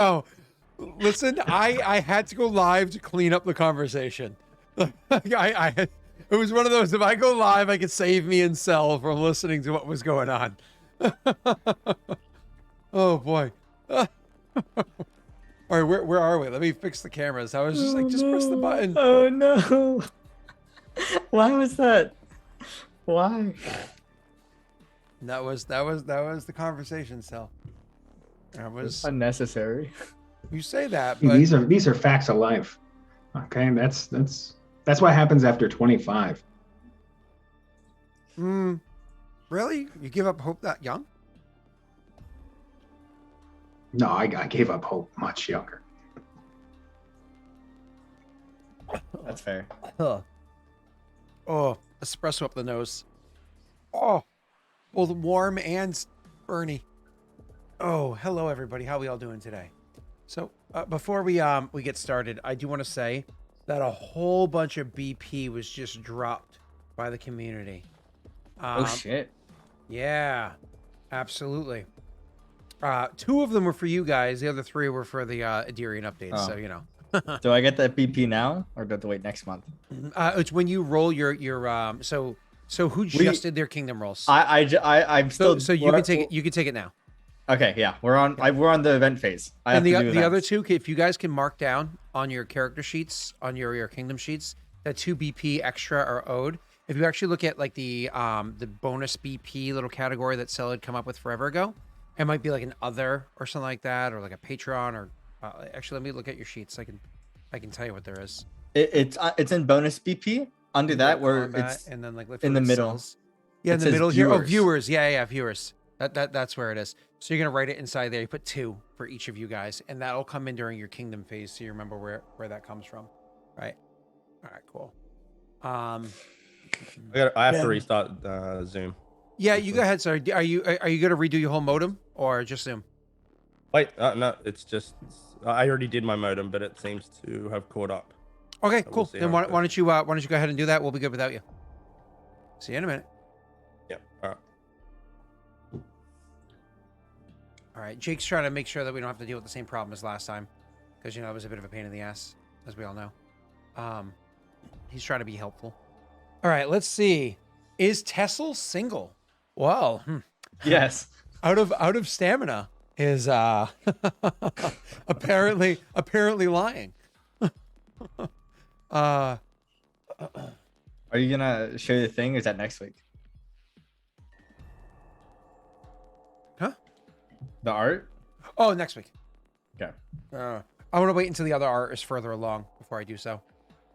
Oh, listen, I had to go live to clean up the conversation. It was one of those, if I go live, I could save me and Cell from listening to what was going on. Oh boy. All right, where are we? Let me fix the cameras. I was just like, just press the button. Oh no. Why was that? Why? That was the conversation, Cell. That was, Unnecessary. you say that, See, but these are facts of life. Okay, that's what happens after 25. really? You give up hope that young? No, I gave up hope much younger. That's fair. Huh. Oh, espresso up the nose. Oh, both warm and burny. Oh, hello everybody. How we all doing today? So before we get started, I do want to say that a whole bunch of BP was just dropped by the community. Oh shit. Yeah, absolutely. Two of them were for you guys. The other three were for the Adirian updates. Oh. So you know. Do I get that BP now, or do I have to wait next month? It's when you roll your so who just did their kingdom rolls? I'm still. So you can take it. You can take it now. Okay, yeah, we're on. We're on the event phase. I have And to do the other events. two, if you guys can mark down on your character sheets, on your kingdom sheets, that 2 BP extra are owed. If you actually look at like the bonus BP little category that Cell had come up with forever ago, it might be like an other or something like that, or like a Patreon, or actually let me look at your sheets. I can tell you what there is. It's in bonus BP. Under that, where Combat, it's and then like in the middle. Yeah, It in the says middle here. Oh, viewers. viewers. Yeah, viewers. That's where it is. So you're gonna write it inside there. You put 2 for each of you guys, and that'll come in during your kingdom phase, so you remember where that comes from. Right. All right. Cool. I have to restart Zoom. Yeah, you go ahead. Sorry. Are you gonna redo your whole modem or just Zoom? Wait, no, it's just I already did my modem, but it seems to have caught up. Okay. We'll Cool. see Then how why it goes. don't you go ahead and do that? We'll be good without you. See you in a minute. Yeah. All right. All right. Jake's trying to make sure that we don't have to deal with the same problem as last time, because it was a bit of a pain in the ass, as we all know. He's trying to be helpful. All right. Let's see. Is Tessel single? Well, Yes. out of stamina is apparently lying. Are you gonna show the thing? Or is that next week? Huh? The art? Oh, next week. Okay. I want to wait until the other art is further along before I do so.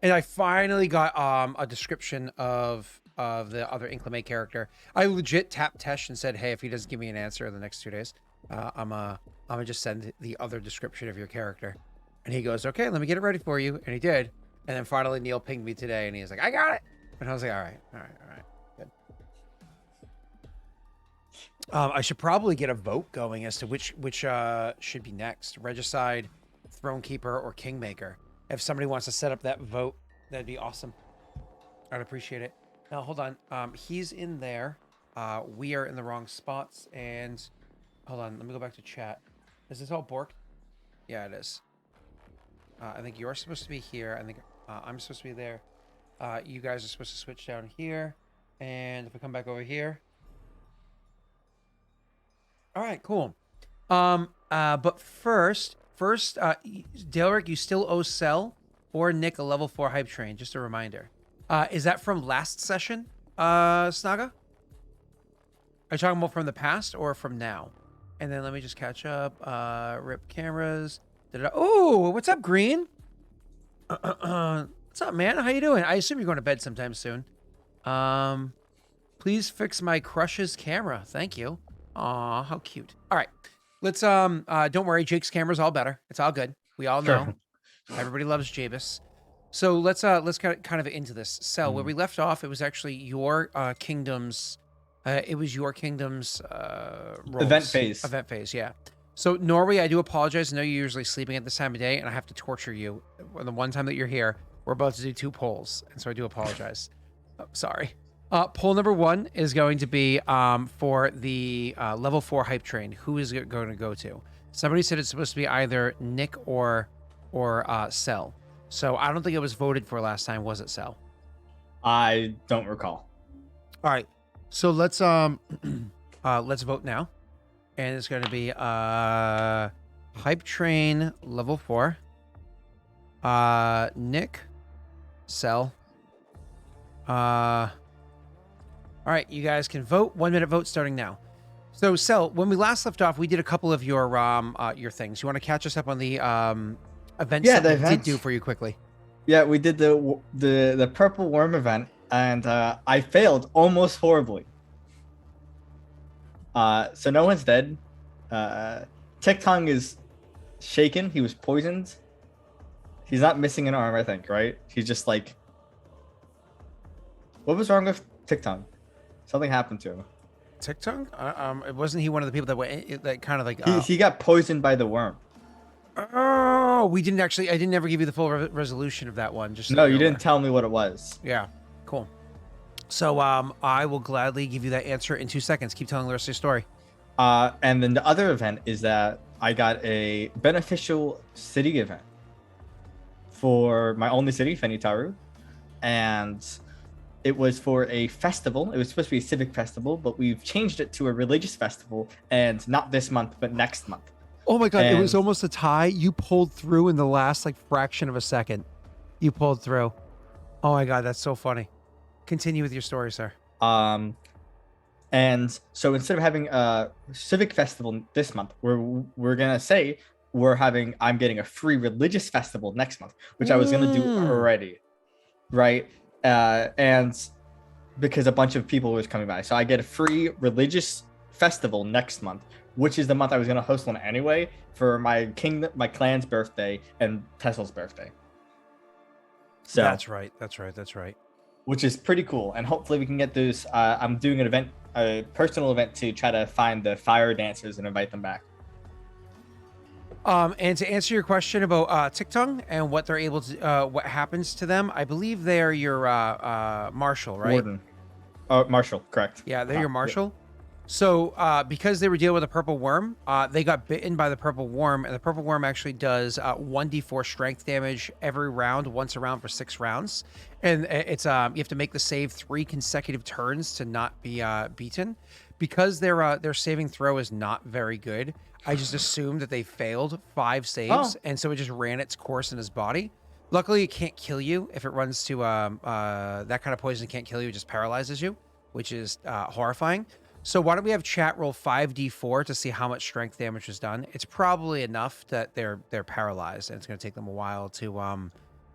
And I finally got a description of the other Inclement character. I legit tapped Tesh and said, "Hey, if he doesn't give me an answer in the next 2 days, I'm gonna just send the other description of your character." And he goes, "Okay, let me get it ready for you." And he did. And then finally Neil pinged me today, and he was like, "I got it." And I was like, "All right, good." I should probably get a vote going as to which should be next: Regicide, Thronekeeper, or Kingmaker. If somebody wants to set up that vote, that'd be awesome. I'd appreciate it. Now, hold on. He's in there. We are in the wrong spots. And hold on. Let me go back to chat. Is this all borked? Yeah, it is. I think you're supposed to be here. I think I'm supposed to be there. You guys are supposed to switch down here. And if we come back over here. All right, cool. But first, Daelric, you still owe Cell or Nick a level 4 hype train. Just a reminder. Is that from last session, Snaga? Are you talking about from the past or from now? And then let me just catch up. Rip cameras. Oh, what's up, Green? What's up, man? How you doing? I assume you're going to bed sometime soon. Please fix my crush's camera. Thank you. Aw, how cute. All right. Let's don't worry, Jake's camera's all better. It's all good. We all know. Sure. Everybody loves Jabus. So let's kind of into this. Cell, where we left off, it was actually your kingdom's rolls. Event phase. Event phase, yeah. So Norway, I do apologize. I know you're usually sleeping at this time of day, and I have to torture you. The one time that you're here, we're about to do 2 polls, and so I do apologize. Sorry. Poll number 1 is going to be for the level 4 hype train. Who is it going to go to? Somebody said it's supposed to be either Nick or Cell. So I don't think it was voted for last time, was it, Cell? I don't recall. All right. So let's vote now. And it's going to be Hype Train level 4. Nick, Cell. All right, you guys can vote. 1 minute vote starting now. So, Cell, when we last left off, we did a couple of your things. You want to catch us up on the events Yeah, that the we events. did do for you quickly? Yeah, we did the purple worm event, and I failed almost horribly. So no one's dead. Tick-Tong is shaken. He was poisoned. He's not missing an arm, I think, right? He's just like... What was wrong with Tick-Tong? Something happened to him. TikTok? Wasn't he one of the people that went that kind of like? He got poisoned by the worm. Oh, we didn't actually. I didn't ever give you the full resolution of that one. Just so No, you're you didn't aware. tell me what it was. Yeah, cool. So I will gladly give you that answer in 2 seconds. Keep telling the rest of your story. And then the other event is that I got a beneficial city event for my only city, Fenitaru, and it was for a festival. It was supposed to be a civic festival, but we've changed it to a religious festival, and not this month, but next month. Oh my god, it was And- almost a tie. You pulled through in the last like fraction of a second. You pulled through. Oh my god, that's so funny. Continue with your story, sir. And so instead of having a civic festival this month, we're gonna say I'm getting a free religious festival next month, which I was gonna do already, right? And because a bunch of people was coming by, so I get a free religious festival next month, which is the month I was gonna host one anyway for my clan's birthday and Tesla's birthday. So That's right. That's right. That's right. which is pretty cool, and hopefully we can get those. I'm doing an event, a personal event, to try to find the fire dancers and invite them back. And to answer your question about TikTok and what they're able to, what happens to them, I believe they're your marshal, right? Warden. Marshall, correct. Yeah, they're your marshal. So because they were dealing with a purple worm, they got bitten by the purple worm, and the purple worm actually does 1d4 strength damage every round, once a round for 6 rounds. And it's you have to make the save 3 consecutive turns to not be beaten. Because their saving throw is not very good, I just assumed that they failed 5 saves, and so it just ran its course in his body. Luckily, it can't kill you. If it runs to that kind of poison, can't kill you, it just paralyzes you, which is horrifying. So why don't we have chat roll 5d4 to see how much strength damage is done? It's probably enough that they're paralyzed, and it's going to take them a while to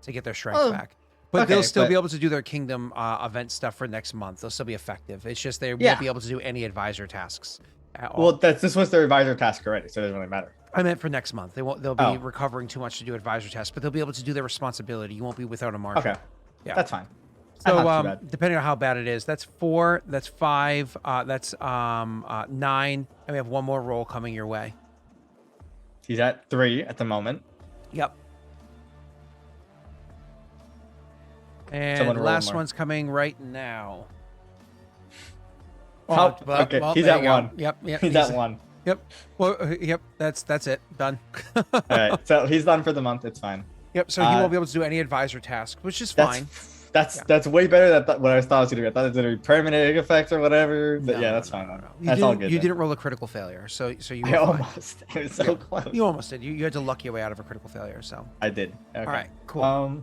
get their strength back. But they'll still be able to do their kingdom event stuff for next month. They'll still be effective. It's just they won't be able to do any advisor tasks at all. Well, this was their advisor task already, so it doesn't really matter. I meant for next month. They'll be recovering too much to do advisor tests, but they'll be able to do their responsibility. You won't be without a marshal. Okay, Yeah. that's fine. So depending on how bad it is, that's 4, that's 5, that's 9, and we have one more roll coming your way. He's at 3 at the moment. Yep. And Someone the roll last more. one's coming right now. Oh, okay, he's there at you go. 1. Yep. He's at 1. Yep. Well, yep. That's it. Done. All right, so he's done for the month. It's fine. Yep. So he won't be able to do any advisor task, which is fine. That's way better than what I thought it was gonna be. I thought it was gonna be permanent effect or whatever. But that's fine. No. That's all good. You then. didn't roll a critical failure, so you were I fine. almost. It was so close. You almost did. You had to luck your way out of a critical failure. So. I did. Okay. All right. Cool.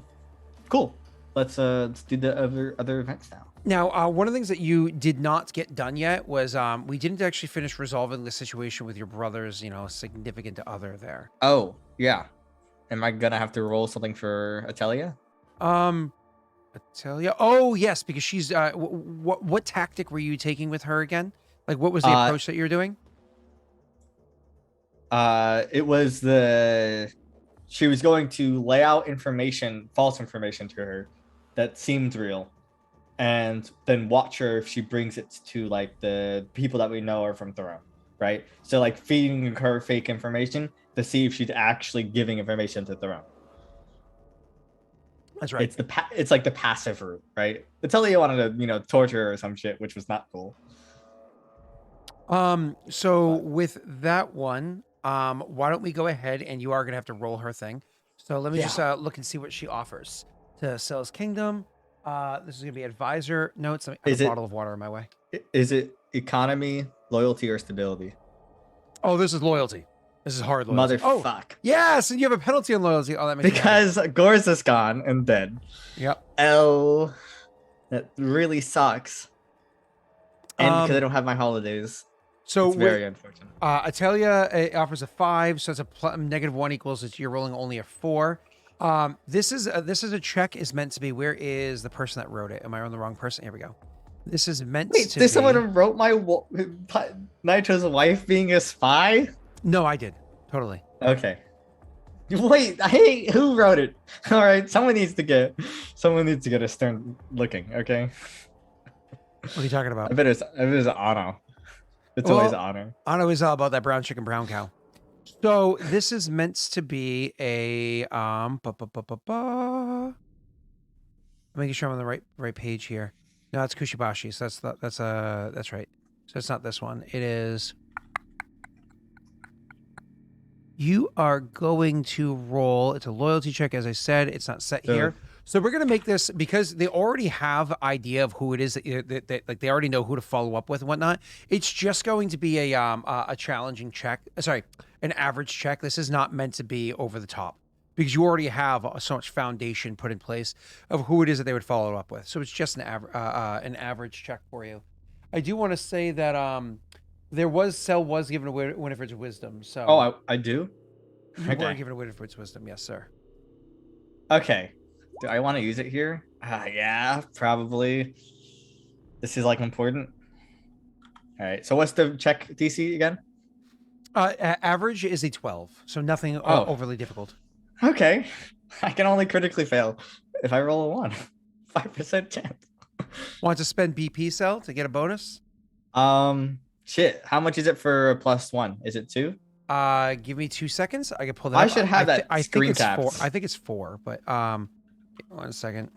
Cool. Let's do the other events now. Now, one of the things that you did not get done yet was we didn't actually finish resolving the situation with your brother's, significant other there. Oh yeah. Am I gonna have to roll something for Atelia? Atelia. Oh yes, because she's. What tactic were you taking with her again? Like, what was the approach that you're doing? It was she was going to lay out false information to her that seemed real, and then watch her if she brings it to like the people that we know are from Thoreau, right? So like feeding her fake information to see if she's actually giving information to Thoreau. That's right. It's like the passive route, right? Atelia wanted to torture her or some shit, which was not cool. So with that one, Why don't we go ahead and you are gonna have to roll her thing. So let me just Yeah. look and see what she offers to Sell's Kingdom. This is gonna be advisor notes. I have Is a it- bottle of water in my way. Is it economy, loyalty, or stability? Oh, this is loyalty. This is hard loyalty. Oh, Motherfuck. yes, and you have a penalty on loyalty. Oh, that makes me happy. Because Gorz is gone and dead. Yep. L. That really sucks. And because I don't have my holidays. So It's very unfortunate. Atelia offers a 5, so it's a -1 equals it's you're rolling only a 4. This is a check is meant to be. Where is the person that wrote it? Am I on the wrong person? Here we go. This is meant Wait, to did be. someone who wrote Nitro's wife being a spy? No, I did. Totally. Okay. Wait, who wrote it? All right, someone needs to get a stern looking. Okay. What are you talking about? I bet it's Anno. It's Well, always Anno. I know it's all about that brown chicken, brown cow. So this is meant to be a making sure I'm on the right page here. No, it's Kushibashi. So that's right. So it's not this one. It is. You are going to roll. It's a loyalty check, as I said. It's not set here. So we're gonna make this because they already have idea of who it is that like they already know who to follow up with and whatnot. It's just going to be a challenging check. Sorry, an average check. This is not meant to be over the top because you already have so much foundation put in place of who it is that they would follow up with. So it's just an average check for you. I do want to say that Cell was given a Winifred's wisdom. So I do. you were given a Winifred's wisdom, yes, sir. Okay. Do I want to use it here? Yeah, probably. This is like important. All right. So what's the check DC again? Average is a 12, so nothing overly difficult. Okay. I can only critically fail if I roll a 1. 5% chance. Want to spend BP Cell to get a bonus? Shit. How much is it for a +1? Is it 2? Give me 2 seconds. I can pull that I up. should have that I screen think it's capped. 4. I think it's 4, but 1 second.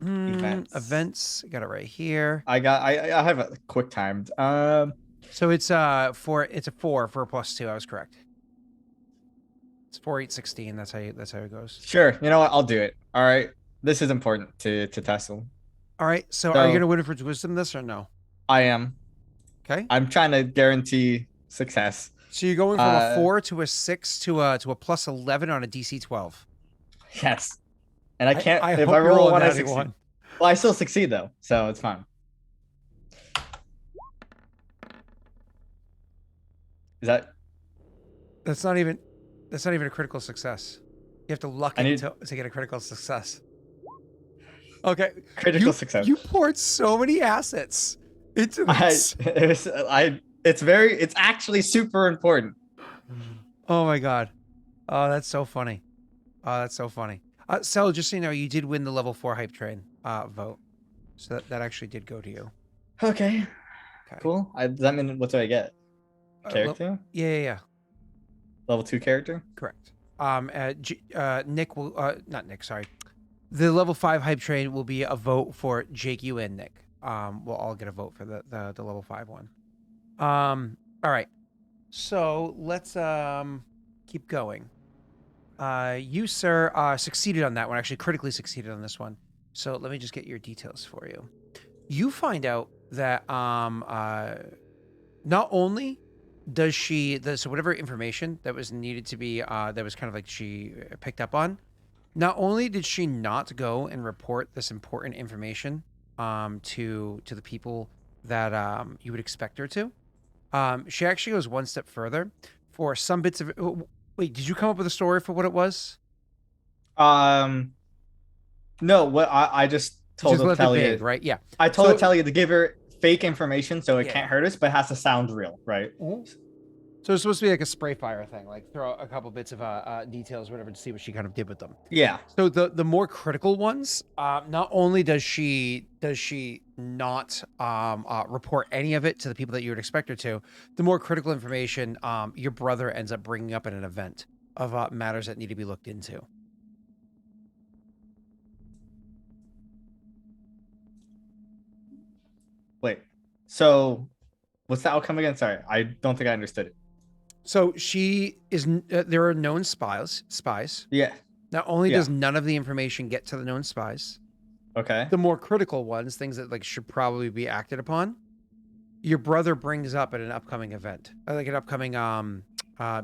Events. Got it right here. I have it quick timed. So it's a 4 for a +2. I was correct. It's 4, 8, 16. That's how it goes. Sure. You know what? I'll do it. All right. This is important to Tessel. All right. So are you gonna Winifred's wisdom this or no? I am. Okay. I'm trying to guarantee success. So you're going from a 4 to a 6 to a +11 on a DC 12. Yes. And I can't. I if hope I you're roll rolling one, I natty succeed. one. Well, I still succeed though, so it's fine. Is that? That's not even a critical success. You have to luck it to get a critical success. Okay. Critical success. You poured so many assets into this. It's actually super important. Oh my god. Oh, that's so funny. Oh, that's so funny. So just so you know, you did win the level 4 hype train vote. So that actually did go to you. Okay. Cool. Does that mean what do I get? Character? Yeah. Level 2 character? Correct. Nick will not Nick, sorry. The level 5 hype train will be a vote for Jake, you, and Nick. We'll all get a vote for the level 5 one. All right. So let's keep going. You, sir, succeeded on that one. Actually, critically succeeded on this one. So let me just get your details for you. You find out that not only does she so whatever information that was needed to be that was kind of like she picked up on, not only did she not go and report this important information to the people that you would expect her to, she actually goes one step further. For some bits of wait, did you come up with a story for what it was? No, what I just told Atelia, right? Yeah. I told Atelia to give her fake information so it can't hurt us, but it has to sound real, right? So it's supposed to be like a spray fire thing, like throw a couple bits of details, whatever, to see what she kind of did with them. Yeah. So the more critical ones, not only does she not report any of it to the people that you would expect her to, the more critical information your brother ends up bringing up in an event of matters that need to be looked into. Wait. So What's the outcome again? Sorry, I don't think I understood it. So she is. There are known spies. Yeah. Not only Yeah. does none of the information get to the known spies, Okay. the more critical ones, things that like should probably be acted upon, your brother brings up at an upcoming event, like an upcoming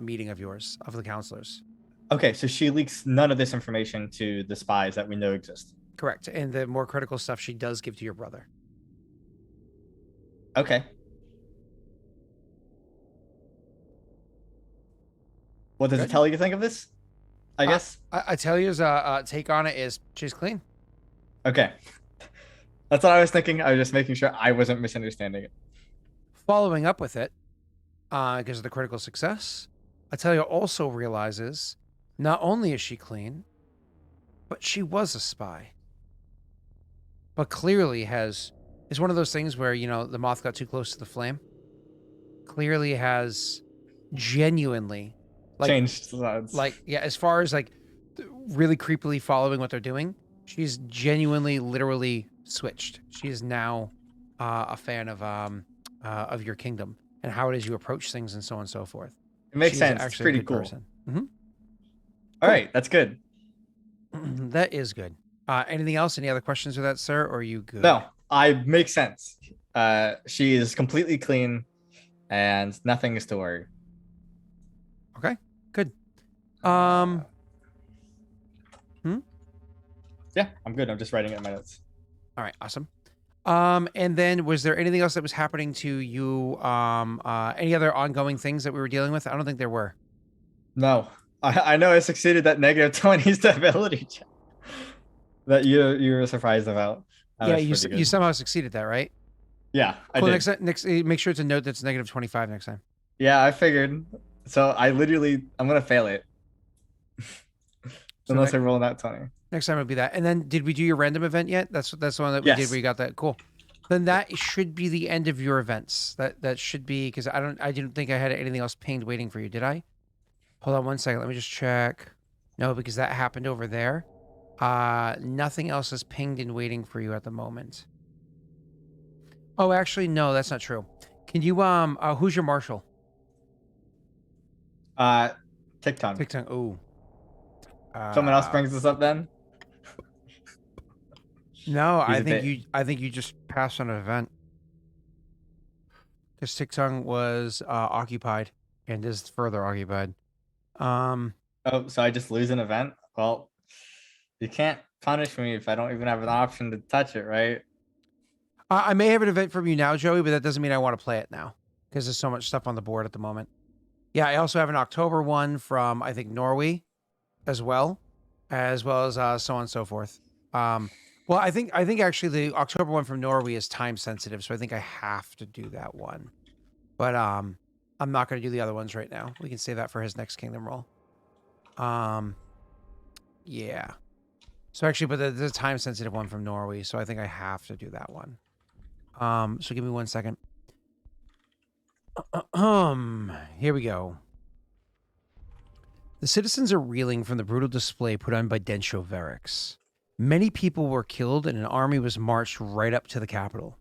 meeting of yours, of the counselors. Okay, so she leaks none of this information to the spies that we know exist. Correct. And the more critical stuff she does give to your brother. Okay. What does Good. it tell you think of this? I guess. I tell you, take on it is she's clean. Okay. That's what I was thinking. I was just making sure I wasn't misunderstanding it. Following up with it, because of the critical success, Atelia also realizes not only is she clean, but she was a spy. But clearly it's one of those things where, the moth got too close to the flame. Clearly has genuinely Changed sides. as far as really creepily following what they're doing, she's genuinely, literally switched. She is now a fan of your kingdom and how it is you approach things and so on and so forth. It makes She's sense. It's actually a pretty good cool. person. All right, that's good. That is good. Anything else? Any other questions with that, sir? Or are you good? No, I make sense. She is completely clean, and nothing is to worry. Okay, good. Yeah, I'm good. I'm just writing it in my notes. All right, awesome. And then was there anything else that was happening to you? Any other ongoing things that we were dealing with? I don't think there were. No, I know I succeeded that negative 20 stability check that you were surprised about. Yeah, you somehow succeeded that, right? Yeah, Cool. I did. Next, make sure to note that's negative 25 next time. Yeah, I figured. So I'm gonna fail it. Unless I roll that 20. Next time it'll be that. And then did we do your random event yet? That's the one that we did where you got that. Cool. Then that should be the end of your events. That should be, because I didn't think I had anything else pinged waiting for you, did I? Hold on one second. Let me just check. No, because that happened over there. Nothing else is pinged and waiting for you at the moment. Oh, actually, no, that's not true. Can you who's your marshal? TikTok. TikTok. Ooh. Someone else brings this up then? No, I think you just passed on an event. Because TikTok was occupied and is further occupied. Oh, so I just lose an event? Well, you can't punish me if I don't even have an option to touch it, right? I may have an event from you now, Joey, but that doesn't mean I want to play it now because there's so much stuff on the board at the moment. Yeah, I also have an October one from, I think, Norway as well as so on and so forth. Well, I think actually the October one from Norway is time sensitive, so I think I have to do that one. But I'm not going to do the other ones right now. We can save that for his next kingdom roll. Yeah. So actually, but there's a time sensitive one from Norway, so I think I have to do that one. So give me 1 second. Here we go. The citizens are reeling from the brutal display put on by Densho Verix. Many people were killed and an army was marched right up to the capital.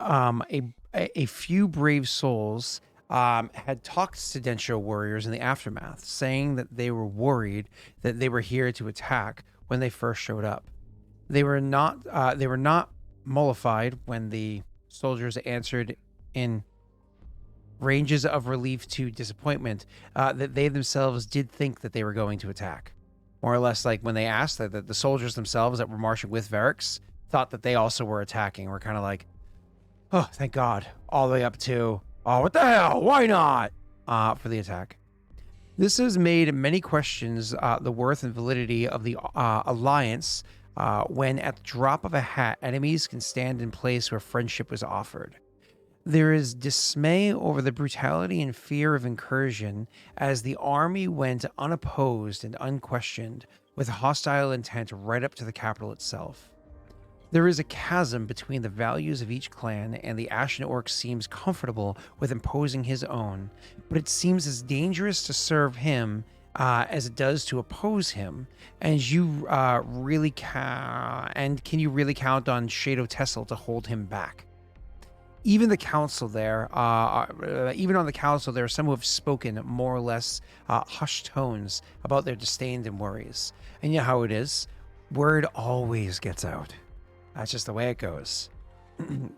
A few brave souls had talked to Densho warriors in the aftermath, saying that they were worried that they were here to attack when they first showed up. They were not mollified when the soldiers answered in ranges of relief to disappointment that they themselves did think that they were going to attack. More or less like when they asked that the soldiers themselves that were marching with Verix thought that they also were attacking. We're kind of like, oh, thank God. All the way up to, oh, what the hell? Why not? For the attack. This has made many questions the worth and validity of the alliance when at the drop of a hat, enemies can stand in place where friendship was offered. There is dismay over the brutality and fear of incursion as the army went unopposed and unquestioned with hostile intent right up to the capital itself. There is a chasm between the values of each clan, and the Ashen Orc seems comfortable with imposing his own, but it seems as dangerous to serve him as it does to oppose him. And can you really count on Shadow Tessel to hold him back? Even the council there, even on the council, there are some who have spoken more or less hushed tones about their disdain and worries. And you know how it is. Word always gets out. That's just the way it goes.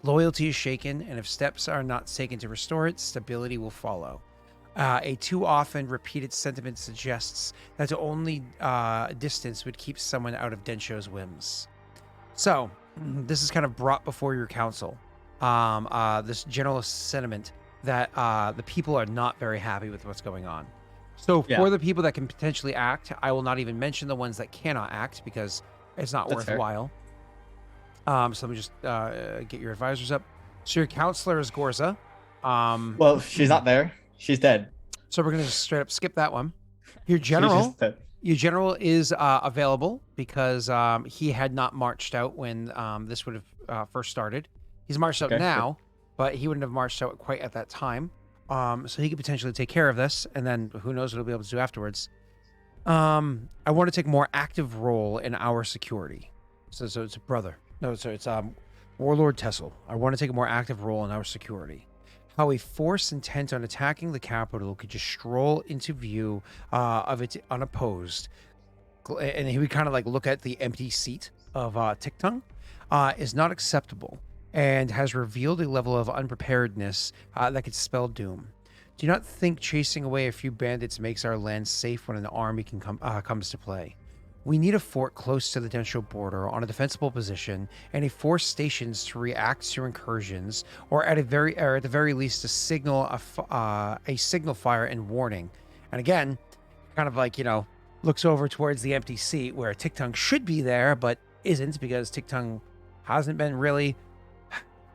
Loyalty is shaken, and if steps are not taken to restore it, stability will follow. A too often repeated sentiment suggests that only distance would keep someone out of Densho's whims. So, this is kind of brought before your council. This general sentiment that the people are not very happy with what's going on. So, Yeah. for the people that can potentially act, I will not even mention the ones that cannot act because it's not That's fair. worthwhile. So let me just get your advisors up. So your counselor is Gorza. Well, she's not there. She's dead. So we're gonna just straight up skip that one. Your She's general, just dead. your general is available because he had not marched out when this would have first started. He's marched out Okay, now, but he wouldn't have marched out quite at that time. So he could potentially take care of this, and then who knows what he'll be able to do afterwards. I want to take a more active role in our security. So it's a brother. No, so it's Warlord Tessel. I want to take a more active role in our security. How a force intent on attacking the capital could just stroll into view of it unopposed, and he would kind of like look at the empty seat of Tiktung, is not acceptable and has revealed a level of unpreparedness that could spell doom. Do not think chasing away a few bandits makes our land safe when an army comes to play. We need a fort close to the Densho border on a defensible position and a force stations to react to incursions, or at the very least a signal fire and warning. And again, kind of like, looks over towards the empty seat where Tiktung should be there, but isn't because Tiktung hasn't been really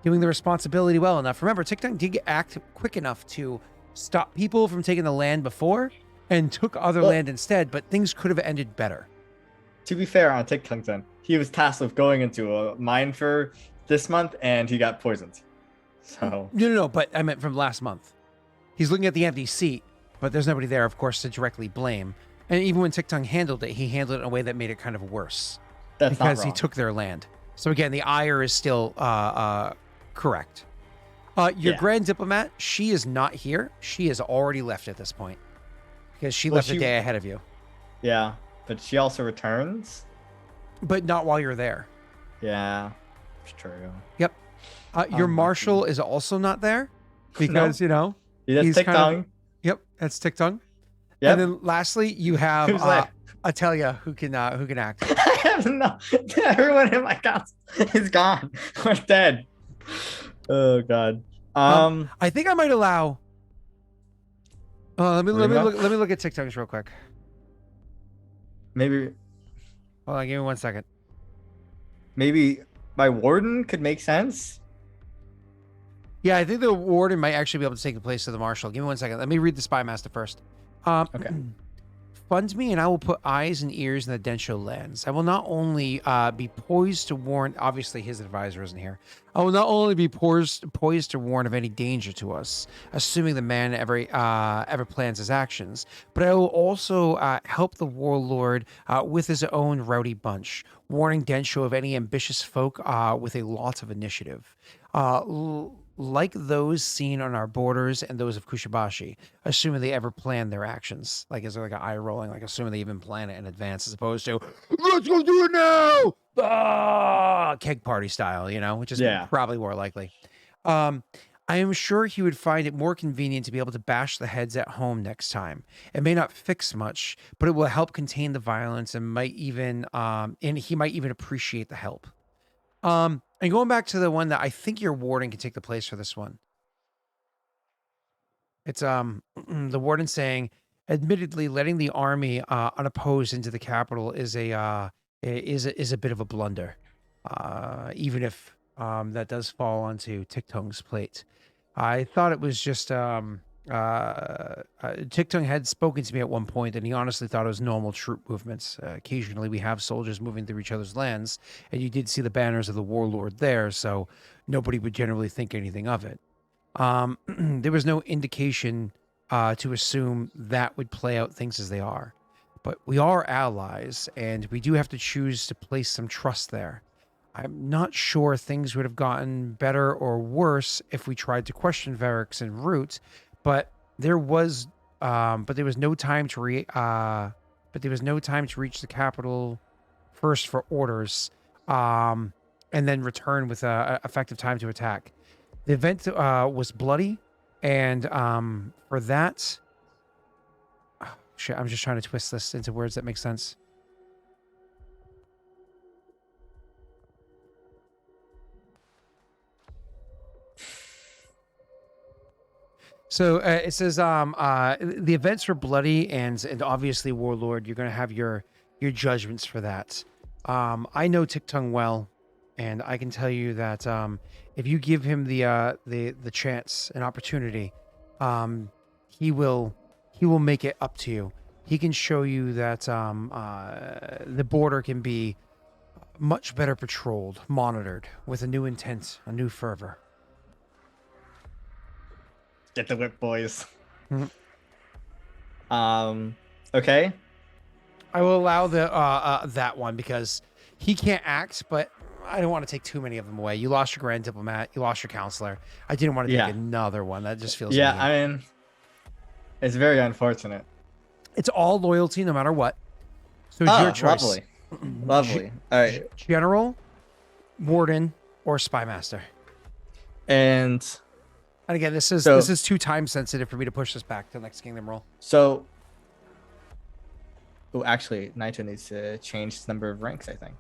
doing the responsibility well enough. Remember, Tiktung did act quick enough to stop people from taking the land before and took other land instead, but things could have ended better. To be fair on TikTok, then he was tasked with going into a mine for this month, and he got poisoned. So No, but I meant from last month. He's looking at the empty seat, but there's nobody there, of course, to directly blame. And even when Tiktung handled it, he handled it in a way that made it kind of worse that's because not he wrong. took their land. So again, the ire is still correct. Your Yeah. Grand Diplomat, she is not here. She has already left at this point because she left a day ahead of you, Yeah, but she also returns. but not while you're there. Yeah, it's true. Yep. Your Marshal is also not there because, Yeah, he's that's kind of- TikTok. Yep, that's Tiktung. Yep. And then lastly, you have Who's left? Atelia who can act. I have no. Everyone in my house is gone. We're dead. Oh God. I think I might allow. Let me Rima? look at TikToks real quick. Maybe Hold on, give me 1 second. my warden could make sense. Yeah, I think the warden might actually be able to take the place of the marshal. Give me 1 second. Let me read the spy master first. Okay. Fund me, and I will put eyes and ears in the Densho lands. I will not only be poised to warn. Obviously, his advisor isn't here. I will not only be poised to warn of any danger to us, assuming the man ever plans his actions, but I will also help the warlord with his own rowdy bunch, warning Densho of any ambitious folk with a lot of initiative. Like those seen on our borders and those of Kushibashi, assuming they ever plan their actions. Like, is there like an eye rolling, like assuming they even plan it in advance as opposed to, let's go do it now! Keg party style, which is probably more likely. I am sure he would find it more convenient to be able to bash the heads at home next time. It may not fix much, but it will help contain the violence and he might even appreciate the help. And going back to the one that I think your warden can take the place for this one. It's the warden saying, admittedly, letting the army unopposed into the capital is a bit of a blunder, even if that does fall onto Tiktung's plate. I thought it was just Tiktung had spoken to me at one point, and he honestly thought it was normal troop movements. Occasionally, we have soldiers moving through each other's lands, and you did see the banners of the warlord there, so nobody would generally think anything of it. There was no indication to assume that would play out things as they are. But we are allies, and we do have to choose to place some trust there. I'm not sure things would have gotten better or worse if we tried to question Varric's en route, but there was no time to reach the capital first for orders, and then return with effective time to attack. The event was bloody, and for that, shit, I'm just trying to twist this into words that make sense. So it says the events were bloody, and obviously, Warlord, you're going to have your judgments for that. I know Tictung well, and I can tell you that if you give him the chance, an opportunity, he will make it up to you. He can show you that the border can be much better patrolled, monitored, with a new intent, a new fervor. Get the whip, boys. Mhm. Okay. I will allow that one because he can't act, but I don't want to take too many of them away. You lost your Grand Diplomat, you lost your Counselor. I didn't want to take another one. That just feels Yeah, mean. I mean, it's very unfortunate. It's all loyalty, no matter what. So it's your choice. Lovely. Lovely. All right. General, Warden, or Spymaster. And again, this is too time sensitive for me to push this back to the next Kingdom roll. so, oh, actually, Naito needs to change the number of ranks, I think.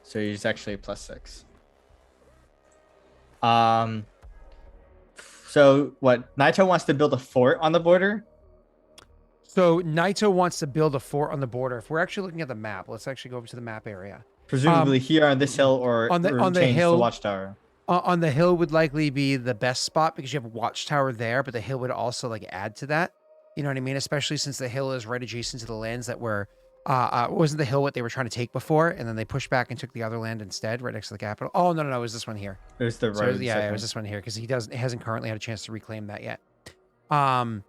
So he's actually +6. So what? Naito wants to build a fort on the border. So Naito wants to build a fort on the border. If we're actually looking at the map, let's actually go over to the map area. Presumably here on this hill, or on the change hill, the watchtower. On the hill would likely be the best spot because you have a watchtower there, but the hill would also like add to that. You know what I mean? Especially since the hill is right adjacent to the lands that were, wasn't the hill what they were trying to take before, and then they pushed back and took the other land instead, right next to the capital. Oh no, it was this one here. It was the So, road. it was this one here because he hasn't currently had a chance to reclaim that yet. But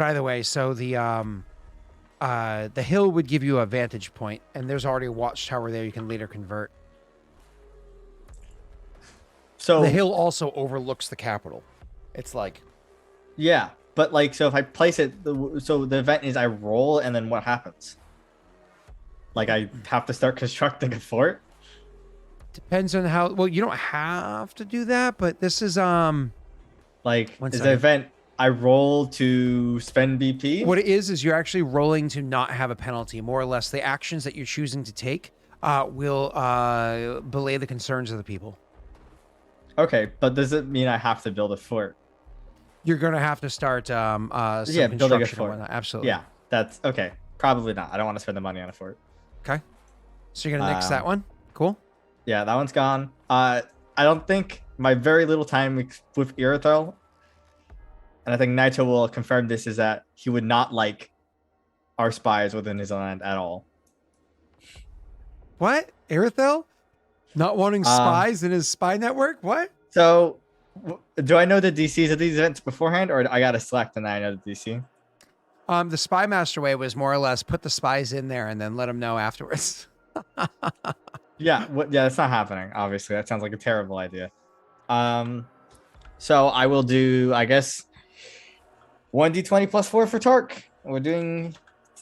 either way, so the hill would give you a vantage point, and there's already a watchtower there you can later convert. So the hill also overlooks the capital. It's like, yeah, but like, so if I place it, so the event is I roll, and then what happens? Like I have to start constructing a fort. Depends on how well. You don't have to do that, but this is like is the event I roll to spend BP? What it is you're actually rolling to not have a penalty. More or less, the actions that you're choosing to take will belay the concerns of the people. Okay, but does it mean I have to build a fort? You're gonna have to start some building a fort. and whatnot. Absolutely. Yeah, that's okay. Probably not. I don't want to spend the money on a fort. Okay. So you're gonna nix that one. Cool. Yeah, that one's gone. I don't think my very little time with Irithyll, and I think Naito will confirm this, is that he would not like our spies within his land at all. What? Irithyll? Not wanting spies in his spy network? What? So, do I know the DCs of these events beforehand, or I gotta select and I know the DC? The Spy Master way was more or less put the spies in there and then let them know afterwards. Yeah, that's not happening. Obviously, that sounds like a terrible idea. So I will do, I guess, 1d20 +4 for Tark. We're doing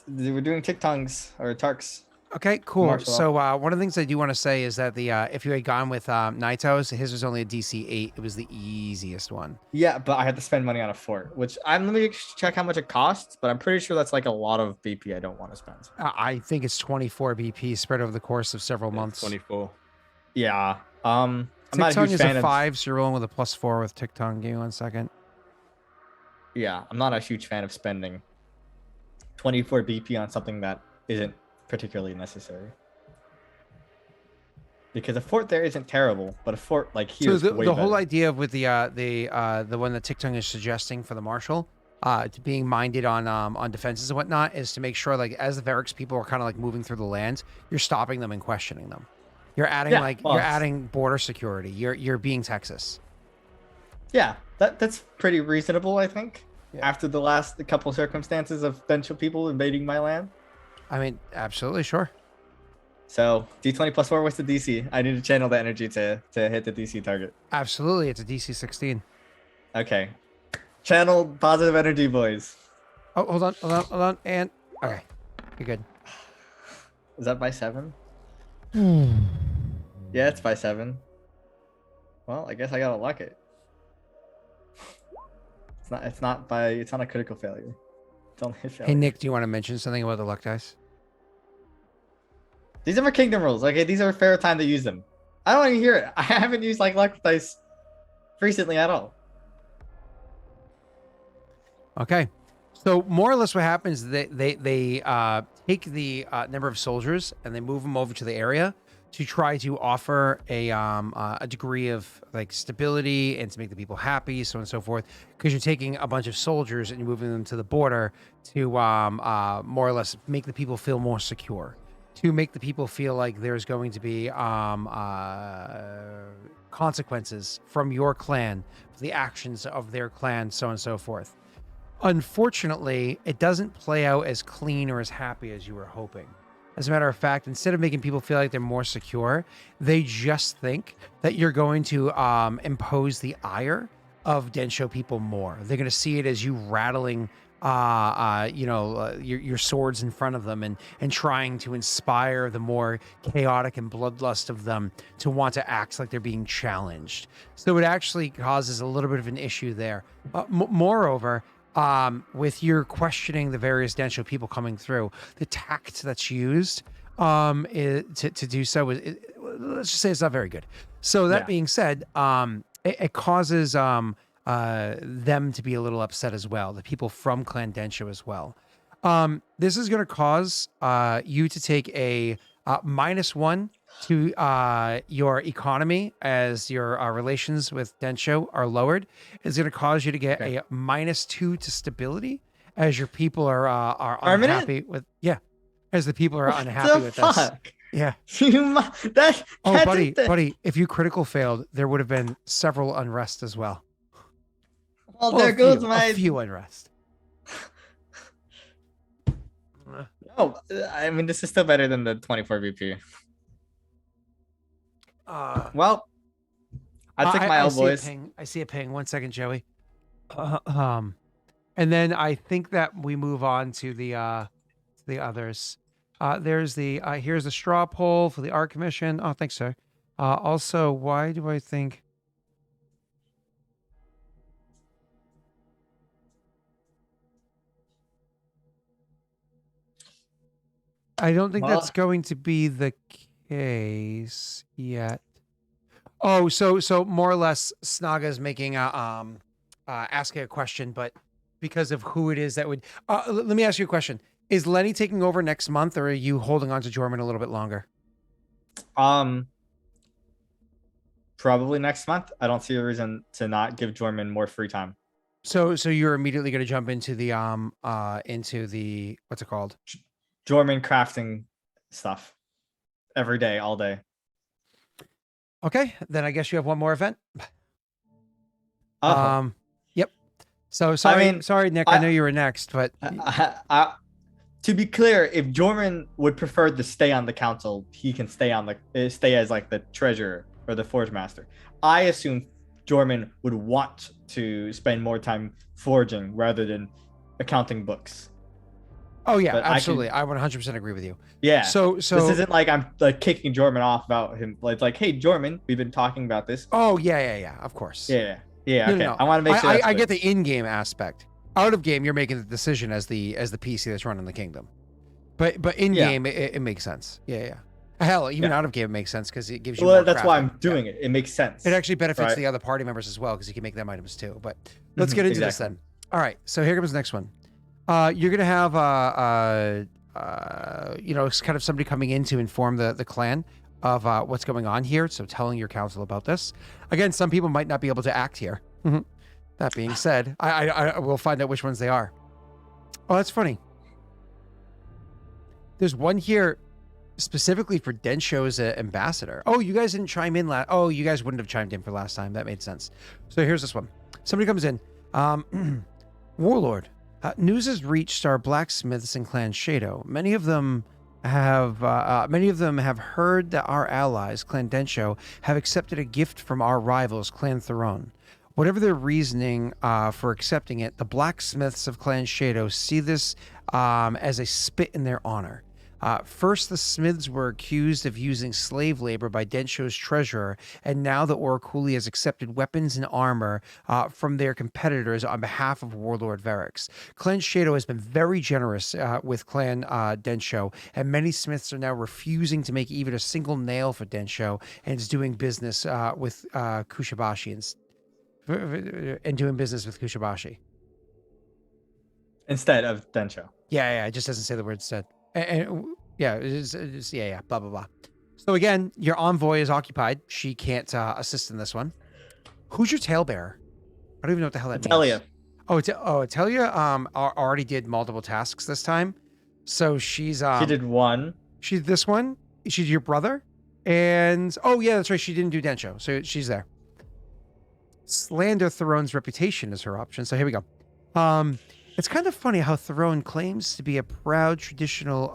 Tictungs or Tarks. Okay, cool. Martial So one of the things I do want to say is that the if you had gone with Naito's, his was only a DC 8. It was the easiest one. Yeah, but I had to spend money on a fort, which let me check how much it costs, but I'm pretty sure that's like a lot of BP I don't want to spend. I think it's 24 BP spread over the course of several months. 24. Yeah. I'm not a Tictung huge is fan a of 5, so you're rolling with a +4 with Tictung. Give me 1 second. Yeah, I'm not a huge fan of spending 24 BP on something that isn't particularly necessary. Because a fort there isn't terrible, but a fort like here is way the better. whole idea with the one that Tictung is suggesting for the marshal, to being minded on defenses and whatnot, is to make sure, like, as the Varric's people are kind of like moving through the land, you're stopping them and questioning them. You're adding you're adding border security. You're being Texas. Yeah, that's pretty reasonable, I think. Yeah. After the last couple circumstances of potential people invading my land. I mean, absolutely, sure. So D20 plus 4. What's the DC? I need to channel the energy to hit the DC target. Absolutely, it's a DC 16. Okay. Channel positive energy, boys. Oh, hold on, and okay, you're good. Is that by 7? Yeah, it's by 7. Well, I guess I gotta luck it. It's not a critical failure. It's only a failure. Hey Nick, do you want to mention something about the luck dice? These are my kingdom rules. Okay, these are a fair time to use them. I don't want to hear it. I haven't used like luck dice recently at all. Okay, so more or less what happens is they take the number of soldiers and they move them over to the area to try to offer a degree of like stability and to make the people happy, so on and so forth. Because you're taking a bunch of soldiers and you're moving them to the border to more or less make the people feel more secure, to make the people feel like there's going to be consequences from your clan for the actions of their clan, so on and so forth. Unfortunately, it doesn't play out as clean or as happy as you were hoping. As a matter of fact, instead of making people feel like they're more secure, they just think that you're going to impose the ire of Densho people more. They're going to see it as you rattling, your swords in front of them and trying to inspire the more chaotic and bloodlust of them to want to act like they're being challenged. So it actually causes a little bit of an issue there. Moreover, with your questioning the various Densho people coming through, the tact that's used to do so is, let's just say it's not very good. So that being said, it causes them to be a little upset as well, the people from Clan Densho as well. This is going to cause you to take a -1 to your economy as your relations with Densho are lowered. It's going to cause you to get a -2 to stability as your people are unhappy with. Yeah, as the people are unhappy with this. Yeah. Buddy, if you critical failed, there would have been several unrest as well. Well, there goes a few unrest. No, I mean, this is still better than the 24 VP. Well, I took my L, boys. I see a ping. 1 second, Joey. And then I think that we move on to the others. There's the here's the straw poll for the art commission. Oh, thanks, sir. Also, why do I think? I don't think that's going to be the case yet. Oh, so more or less, Snaga's making asking a question, but because of who it is that would. Let me ask you a question: is Lenny taking over next month, or are you holding on to Jorman a little bit longer? Probably next month. I don't see a reason to not give Jorman more free time. So you're immediately going to jump into the what's it called? Jorman crafting stuff every day, all day. Okay, then I guess you have one more event. Yep. So sorry, Nick. I know you were next, but to be clear, if Jorman would prefer to stay on the council, he can stay as like the treasurer or the forge master. I assume Jorman would want to spend more time forging rather than accounting books. Oh yeah, but absolutely. I 100% agree with you. Yeah. So this isn't like I'm like kicking Jorman off about him. Like, hey, Jorman, we've been talking about this. Oh yeah. Of course. Yeah. Okay. No. I want to make sure. I get the in-game aspect. Out of game, you're making the decision as the PC that's running the kingdom. But in game, it makes sense. Yeah. Hell, even out of game, it makes sense because it gives you. Well, that's why I'm doing it. It makes sense. It actually benefits the other party members as well because you can make them items too. But let's get into this then. All right. So here comes the next one. You're gonna have it's kind of somebody coming in to inform the clan of what's going on here. So telling your council about this. Again, some people might not be able to act here. That being said, I will find out which ones they are. Oh, that's funny. There's one here specifically for Densho's ambassador. Oh, you guys didn't chime in Oh, you guys wouldn't have chimed in for last time. That made sense. So here's this one. Somebody comes in. Warlord. News has reached our blacksmiths in Clan Shado. Many of them many of them have heard that our allies, Clan Densho, have accepted a gift from our rivals, Clan Theron. Whatever their reasoning for accepting it, the blacksmiths of Clan Shadow see this as a spit in their honor. First, the smiths were accused of using slave labor by Densho's treasurer, and now the Oraculi has accepted weapons and armor from their competitors on behalf of Warlord Varix. Clan Shadow has been very generous with Clan Densho, and many smiths are now refusing to make even a single nail for Densho, and is doing business with Kushibashi and doing business with Kushibashi. Instead of Densho. Yeah, it just doesn't say the word instead. And yeah, yeah, blah, blah, blah. So again, your envoy is occupied. She can't assist in this one. Who's your talebearer? I don't even know what the hell that Atelia. means. Atelia already did multiple tasks this time. So she's... She did one. She's this one. She's your brother. And... Oh, yeah, that's right. She didn't do Densho. So she's there. Slander Theron's reputation is her option. So here we go. It's kind of funny how Theron claims to be a proud, traditional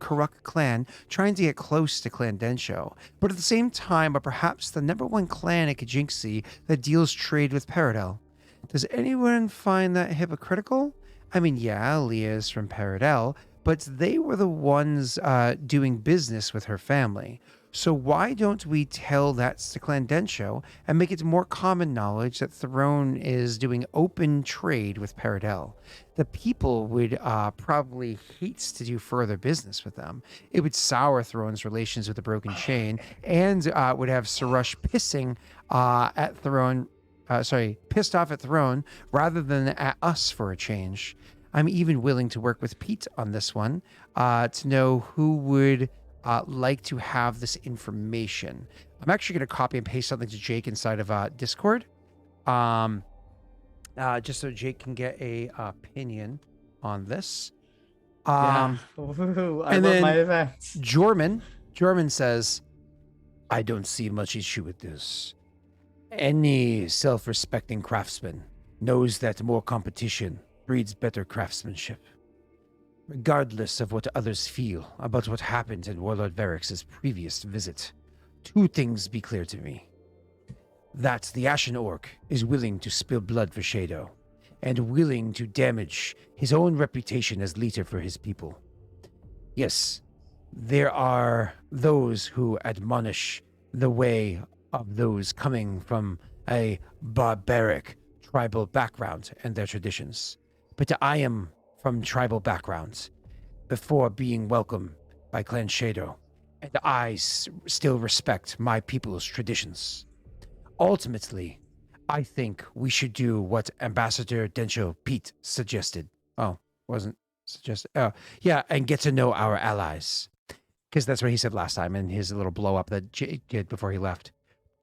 Karuk clan trying to get close to Clan Densho, but at the same time are perhaps the #1 clan in Kajinxi that deals trade with Paradel. Does anyone find that hypocritical? I mean, yeah, Leah is from Paradel, but they were the ones doing business with her family. So why don't we tell that to Clan Densho and make it more common knowledge that Theron is doing open trade with Paradel? The people would probably hate to do further business with them. It would sour Theron's relations with the Broken Chain and would have Sarush at Theron, pissed off at Theron rather than at us for a change. I'm even willing to work with Pete on this one to know who would like to have this information. I'm actually going to copy and paste something to Jake inside of Discord, just so Jake can get a opinion on this. Yeah. Ooh, I and love then my events. Jorman says, I don't see much issue with this. Any self-respecting craftsman knows that more competition breeds better craftsmanship. Regardless of what others feel about what happened in Warlord Varix's previous visit, two things be clear to me. That the Ashen Orc is willing to spill blood for Shadow, and willing to damage his own reputation as leader for his people. Yes, there are those who admonish the way of those coming from a barbaric tribal background and their traditions. But I am from tribal backgrounds before being welcomed by Clan Shadow, and I still respect my people's traditions. Ultimately, I think we should do what Ambassador Densho Pete suggested. Oh, wasn't suggested. Oh, yeah, and get to know our allies. Because that's what he said last time in his little blow up that Jake did before he left.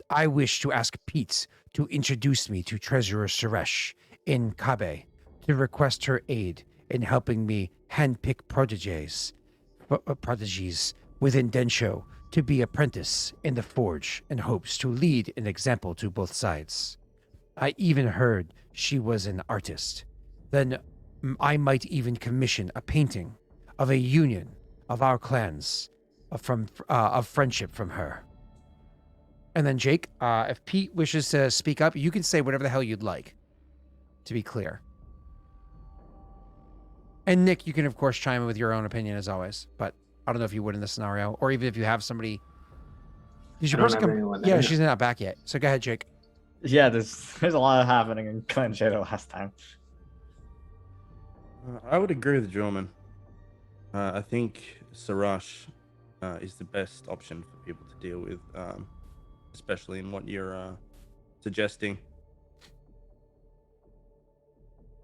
I wish to ask Pete to introduce me to Treasurer Suresh in Kabe to request her aid in helping me handpick prodigies within Densho to be apprentice in the forge in hopes to lead an example to both sides. I even heard she was an artist. Then I might even commission a painting of a union of our clans of friendship from her. And then Jake, if Pete wishes to speak up, you can say whatever the hell you'd like, to be clear. And Nick, you can, of course, chime in with your own opinion as always, but I don't know if you would in this scenario, or even if you have somebody. Did your person come? Yeah, she's not back yet. So go ahead, Jake. Yeah, there's a lot happening in Clan Shadow last time. I would agree with Jorman. I think Sarash is the best option for people to deal with, especially in what you're suggesting.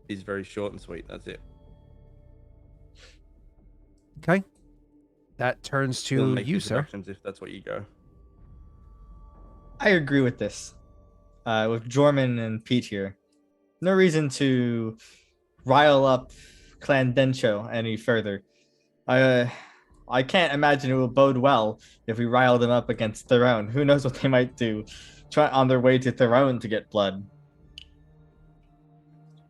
He's very short and sweet. That's it. Okay. That turns to you, sir. If that's what you go. I agree with this. With Jorman and Pete here. No reason to rile up Clan Densho any further. I can't imagine it will bode well if we rile them up against Theron. Who knows what they might do on their way to Theron to get blood.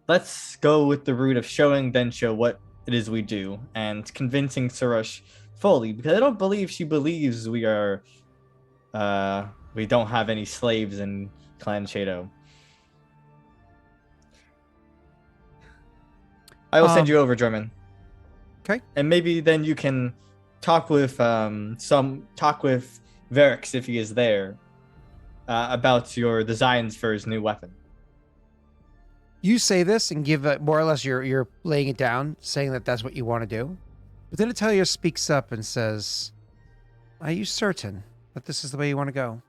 Let's go with the route of showing Densho what it is we do and convincing Suresh fully, because I don't believe she believes we are we don't have any slaves in Clan Shadow. I will send you over, Drummond. Okay. And maybe then you can talk with Varix if he is there about your designs for his new weapon. You say this and give more or less you're laying it down, saying that that's what you want to do. But then Atelier speaks up and says, "Are you certain that this is the way you want to go?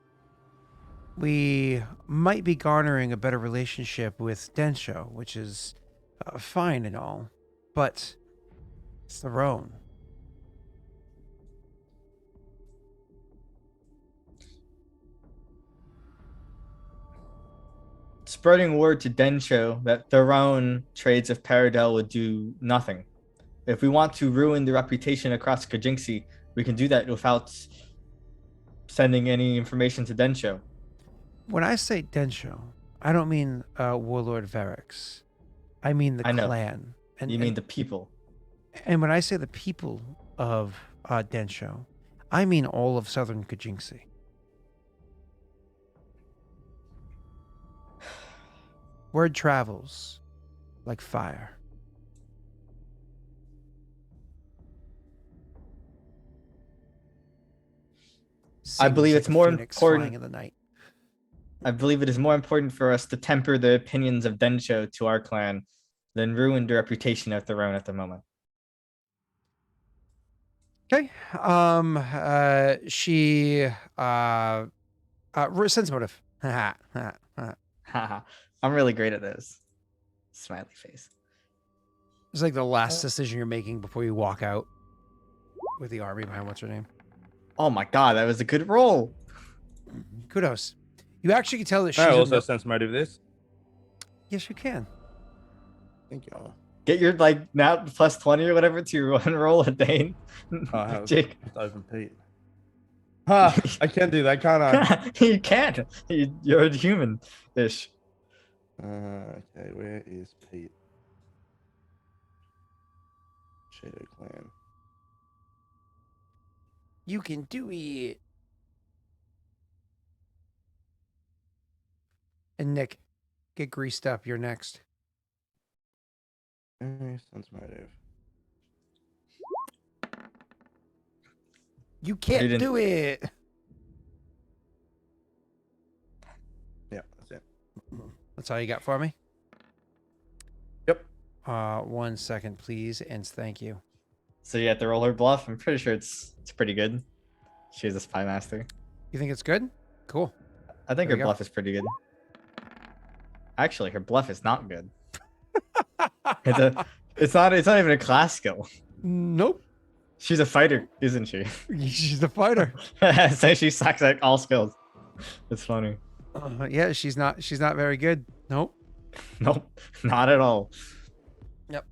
We might be garnering a better relationship with Densho, which is fine and all, but it's the Roan." Spreading word to Densho that their own trades of Paradel would do nothing. If we want to ruin the reputation across Kajinxi, we can do that without sending any information to Densho. When I say Densho, I don't mean Warlord Varix. I mean the I know. clan. And, You mean the people. And when I say the people of Densho, I mean all of southern Kajinxi. Word travels like fire. I believe Sings it's like a more phoenix important. flying in the night. I believe it is more important for us to temper the opinions of Densho to our clan than ruin the reputation of their own at the moment. Okay. She sense motive. Haha. I'm really great at this. Smiley face. It's like the last decision you're making before you walk out with the army behind what's her name. Oh my god, that was a good roll. Kudos. You actually can tell that she's I also sense motive this. Yes, you can. Thank you. Get your now plus 20 or whatever to your one roll a Dane. I have Jake. just open Pete. Ha! I can do that, can't I? You can't. You're a human-ish. Okay, where is Pete? Shadow Clan. You can do it. And Nick, get greased up. You're next. Sense motive. You can't didn't- do it. Yeah, that's it. That's all you got for me? Yep. 1 second, please, and thank you. So you have to roll her bluff. I'm pretty sure it's pretty good. She's a spy master. You think it's good? Cool. I think There her we go. bluff is pretty good. Actually, her bluff is not good. It's not even a class skill. Nope. She's a fighter, isn't she? She's a fighter. So she sucks at all skills. It's funny. Yeah, she's not very good. Nope. Nope, not at all. Yep.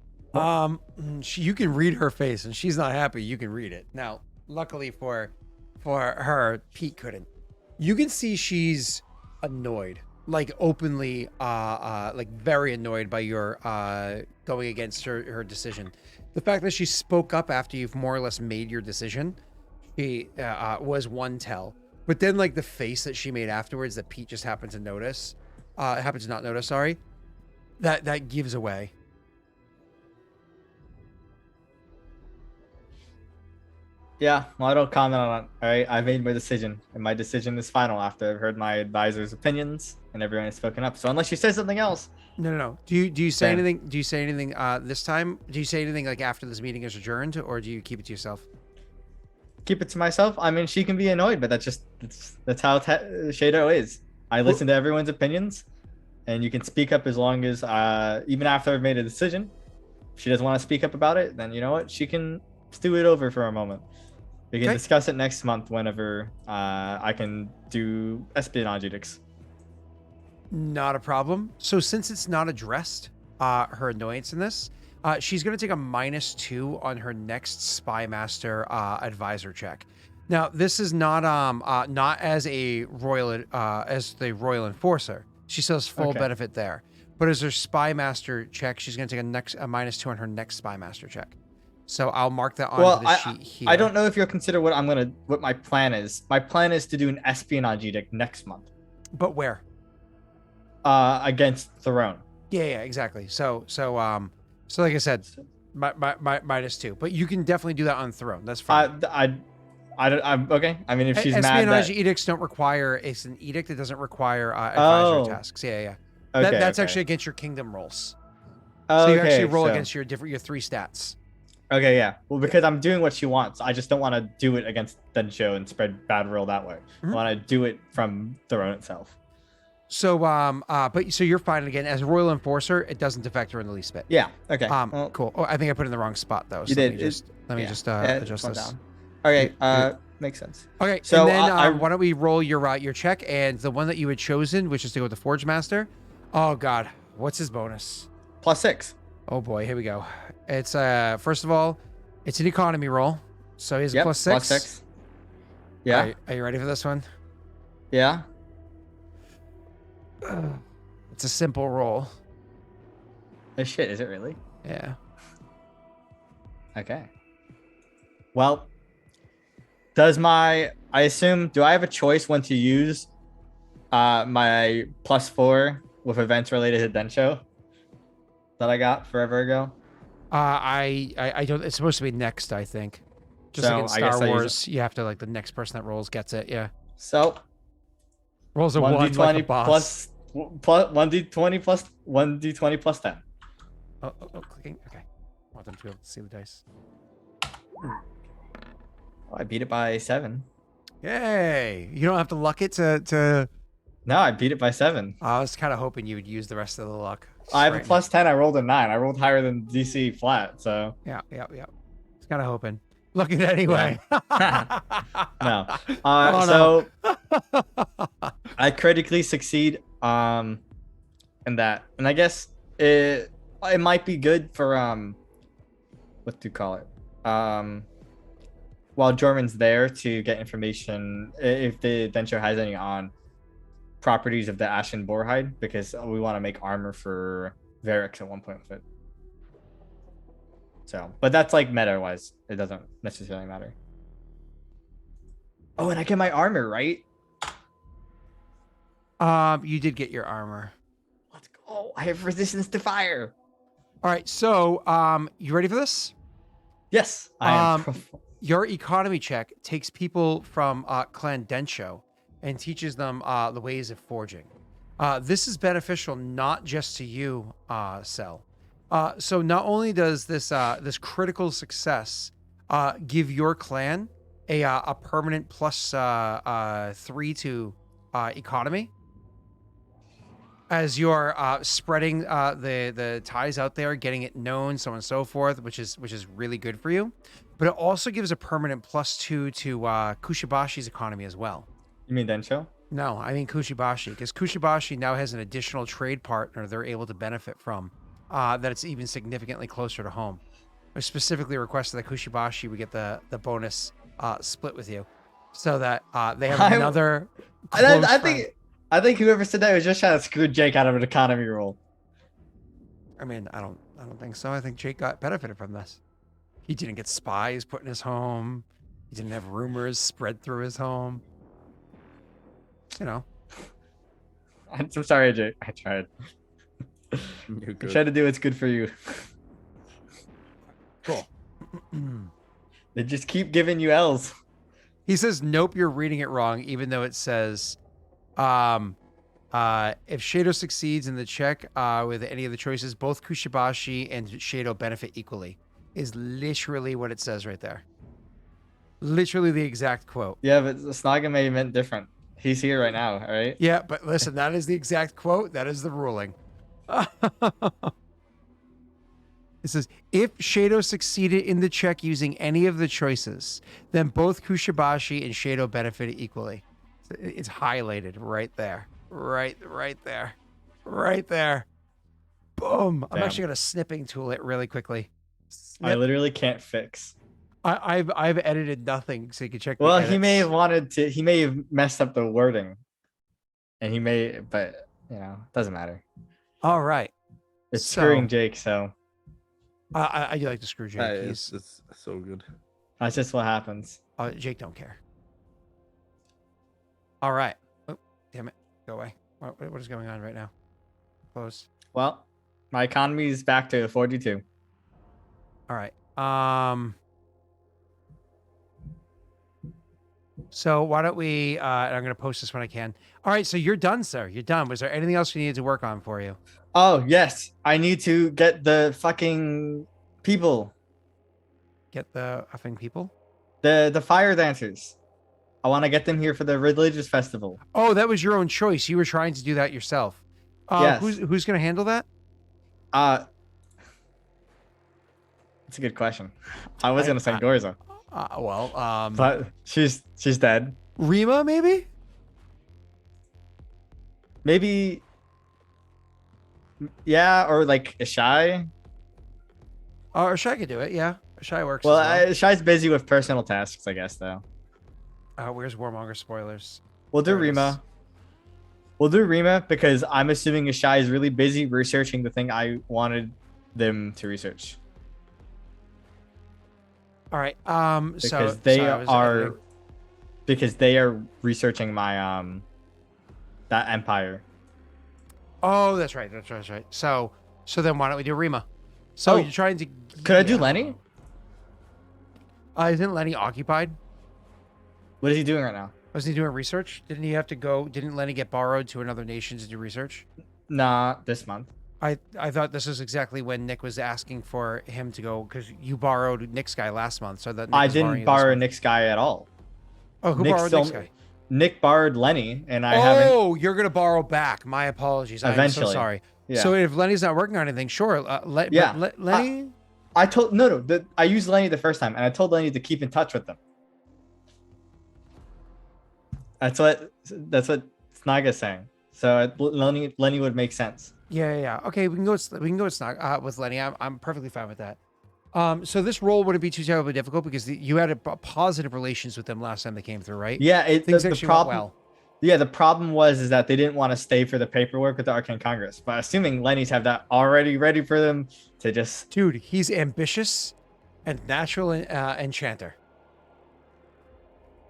You can read her face, and she's not happy. You can read it. Now, luckily for her, Pete couldn't. You can see she's annoyed, like openly, like very annoyed by your going against her decision. The fact that she spoke up after you've more or less made your decision, she was one tell. But then, like the face that she made afterwards, that Pete just happened to notice, happened to not notice. Sorry, that gives away. Yeah, well, I don't comment on it. All right, I made my decision, and my decision is final after I've heard my advisor's opinions and everyone has spoken up. So unless you say something else, No. Do you say Sam. anything? Do you say anything this time? Do you say anything like after this meeting is adjourned, or do you keep it to yourself? keep it to myself. I mean, she can be annoyed, but that's how Shadow is. I listen to everyone's opinions, and you can speak up as long as even after I've made a decision. If she doesn't want to speak up about it, then you know what? She can stew it over for a moment. We can Okay. discuss it next month whenever I can do espionage edicts. Not a problem. So since it's not addressed, her annoyance in this, she's going to take a -2 on her next Spy Master advisor check. Now, this is not as a royal as the royal enforcer. She still has full Okay. benefit there. But as her Spy Master check, she's going to take a -2 on her next Spy Master check. So I'll mark that onto Well, the sheet here. I don't know if you'll consider what my plan is. My plan is to do an espionage edict next month. But where? Against Throne. Yeah, exactly. So like I said, -2. But you can definitely do that on Throne. That's fine. I'm okay. I mean, if she's mad Espionage that... edicts don't require. It's an edict that doesn't require advisory tasks. Yeah. Okay, That's okay. actually against your kingdom rolls. So you actually roll so- against your 3 stats. Okay, yeah. Well, because I'm doing what she wants, I just don't want to do it against Densho and spread bad will that way. Mhm. I want to do it from Throne itself. So but so you're fine again as a royal enforcer. It doesn't affect her in the least bit. Yeah. Okay. Well, Cool. Oh, I think I put it in the wrong spot though. So You did. Let me yeah. just Yeah, adjust one this. down. Okay. Good. Makes sense. Okay. So, and then I- why don't we roll your check and the one that you had chosen, which is to go with the Forge Master. Oh God, what's his bonus? +6. Oh boy, here we go. It's first of all, it's an economy roll, so he's a Yep. +6. +6. Yeah. Are you ready for this one? Yeah. It's a simple roll. Oh shit! Is it really? Yeah. Okay. Well, do I have a choice when to use my +4 with events related to Densho that I got forever ago? I don't. It's supposed to be next, I think. Just So, like in I guess Star I use Wars, you have to like the next person that rolls gets it. Yeah. So Rolls a 1 like a 1d20 boss. plus 1d20 plus 1d20 plus 10. Oh, clicking. Okay. I want them to be able to see the dice. Oh, I beat it by 7. Yay! You don't have to luck it to. No, I beat it by 7. I was kind of hoping you would use the rest of the luck. I have a Right +10. I rolled a 9. I rolled higher than DC flat, so now. Yeah. It's kind of hoping. Look at it anyway. no. Oh, so I critically succeed in that. And I guess it might be good for what do you call it? While Jorman's there to get information if the Densho has any on properties of the Ashen Boarhide, because we want to make armor for Varix at one point with it. So, but that's like meta wise. It doesn't necessarily matter. Oh, and I get my armor, right? You did get your armor. Let's go. I have resistance to fire. All right. So, you ready for this? Yes, I am. Your economy check takes people from Clan Densho and teaches them the ways of forging. This is beneficial not just to you, Cell. So not only does this critical success give your clan a permanent +3 to economy, as you're spreading the ties out there, getting it known, so on and so forth, which is really good for you. But it also gives a permanent +2 to Kushibashi's economy as well. You mean Densho? No, I mean Kushibashi, because Kushibashi now has an additional trade partner they're able to benefit from. That it's even significantly closer to home. I specifically requested that Kushibashi would get the bonus split with you, so that they have another. I think whoever said that was just trying to screw Jake out of an economy roll. I mean, I don't think so. I think Jake got benefited from this. He didn't get spies put in his home. He didn't have rumors spread through his home. You know. I'm so sorry, Jake. I tried. You're I good. tried to do what's good for you. Cool. They just keep giving you L's. He says, nope, you're reading it wrong, even though it says, if Shado succeeds in the check with any of the choices, both Kushibashi and Shado benefit equally, is literally what it says right there. Literally the exact quote. Yeah, but Snagame meant different. He's here right now, all right? Yeah, but listen, that is the exact quote. That is the ruling. It says, if Shado succeeded in the check using any of the choices, then both Kushibashi and Shado benefit equally. It's highlighted right there. Right there. Right there. Boom. I'm Damn. actually going to snipping tool it really quickly. I literally can't fix. I've edited nothing, so you can check. Well, the he may edits. have wanted to. He may have messed up the wording, and he may. But you know, doesn't matter. All right. It's So- screwing Jake. So I do like to screw Jake. It's so good. That's just what happens. Jake don't care. All right. Oh, damn it. Go away. What is going on right now? Close. Well, my economy is back to 42. All right. So why don't we, I'm going to post this when I can. All right. So you're done, sir. You're done. Was there anything else you needed to work on for you? Oh, yes. I need to get the fucking people. Get the effing people? The fire dancers. I want to get them here for the religious festival. Oh, that was your own choice. You were trying to do that yourself. Yes. Who's going to handle that? It's a good question. I was gonna say Gorza, but she's dead. Rima, maybe? Maybe, yeah, or like Ishai. Or Shai could do it. Yeah, Shai works. Well, as Ishai's busy with personal tasks, I guess. Though. Where's Warmonger spoilers? We'll do There it is. Rima. We'll do Rima because I'm assuming Ishai is really busy researching the thing I wanted them to research. All right. Because they are researching my that empire. Oh, that's right. That's right. So then why don't we do Rima? So you're trying to. Could I do Lenny? Isn't Lenny occupied? What is he doing right now? Wasn't he doing research? Didn't he have to go? Didn't Lenny get borrowed to another nation to do research? Nah, this month. I thought this was exactly when Nick was asking for him to go because you borrowed Nick's guy last month. So that Nick I was borrowing didn't you this borrow month. Nick's guy at all. Oh, who Nick borrowed Nick's guy? Nick borrowed Lenny, and I haven't. Oh, you're gonna borrow back. My apologies. I'm so Eventually. sorry. Yeah. So if Lenny's not working on anything, sure. Lenny. I told no. I used Lenny the first time, and I told Lenny to keep in touch with them. That's what Snaga's saying. So Lenny would make sense. Yeah. Okay, we can go with Snog with Lenny. I'm perfectly fine with that. So this role wouldn't be too terribly difficult because you had a positive relations with them last time they came through, right? Yeah, Things the actually problem. went well. Yeah, the problem was that they didn't want to stay for the paperwork with the Arcane Congress. But assuming Lenny's have that already ready for them to just. Dude, he's ambitious and natural enchanter.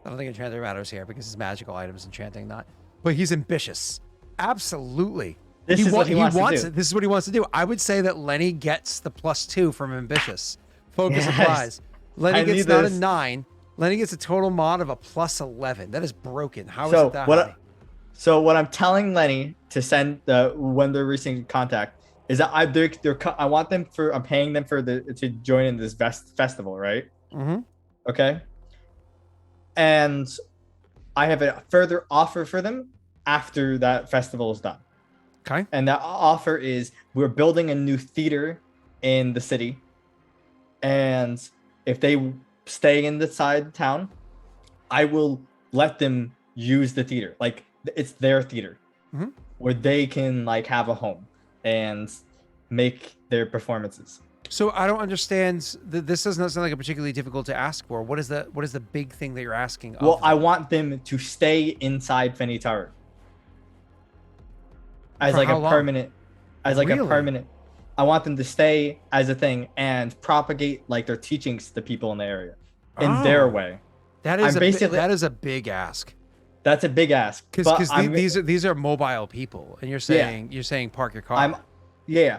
I don't think enchanter matters here because it's magical items enchanting, not. But he's ambitious. Absolutely. This is what he wants to do. This is what he wants to do. I would say that Lenny gets the +2 from ambitious. Focus Yes. applies. Lenny I gets need not this. a 9. Lenny gets a total mod of a +11. That is broken. How is So it that what? high? So what I'm telling Lenny to send when they're reaching contact is that I want them for I'm paying them for to join in this festival, right? Mm-hmm. Okay. And I have a further offer for them after that festival is done. Okay. And that offer is we're building a new theater in the city. And if they stay in the side of town, I will let them use the theater. Like it's their theater Mhm. where they can like have a home and make their performances. So I don't understand. This does not sound like a particularly difficult to ask for. What is the big thing that you're asking? Well, of I them? want them to stay inside Fenny Tower. As For like how a long? permanent as like Really? a permanent I want them to stay as a thing and propagate like their teachings to the people in the area in their Oh. way. That is I'm basically- that is a big ask. That's a big ask. Because but I'm- these are mobile people, and you're saying park your car.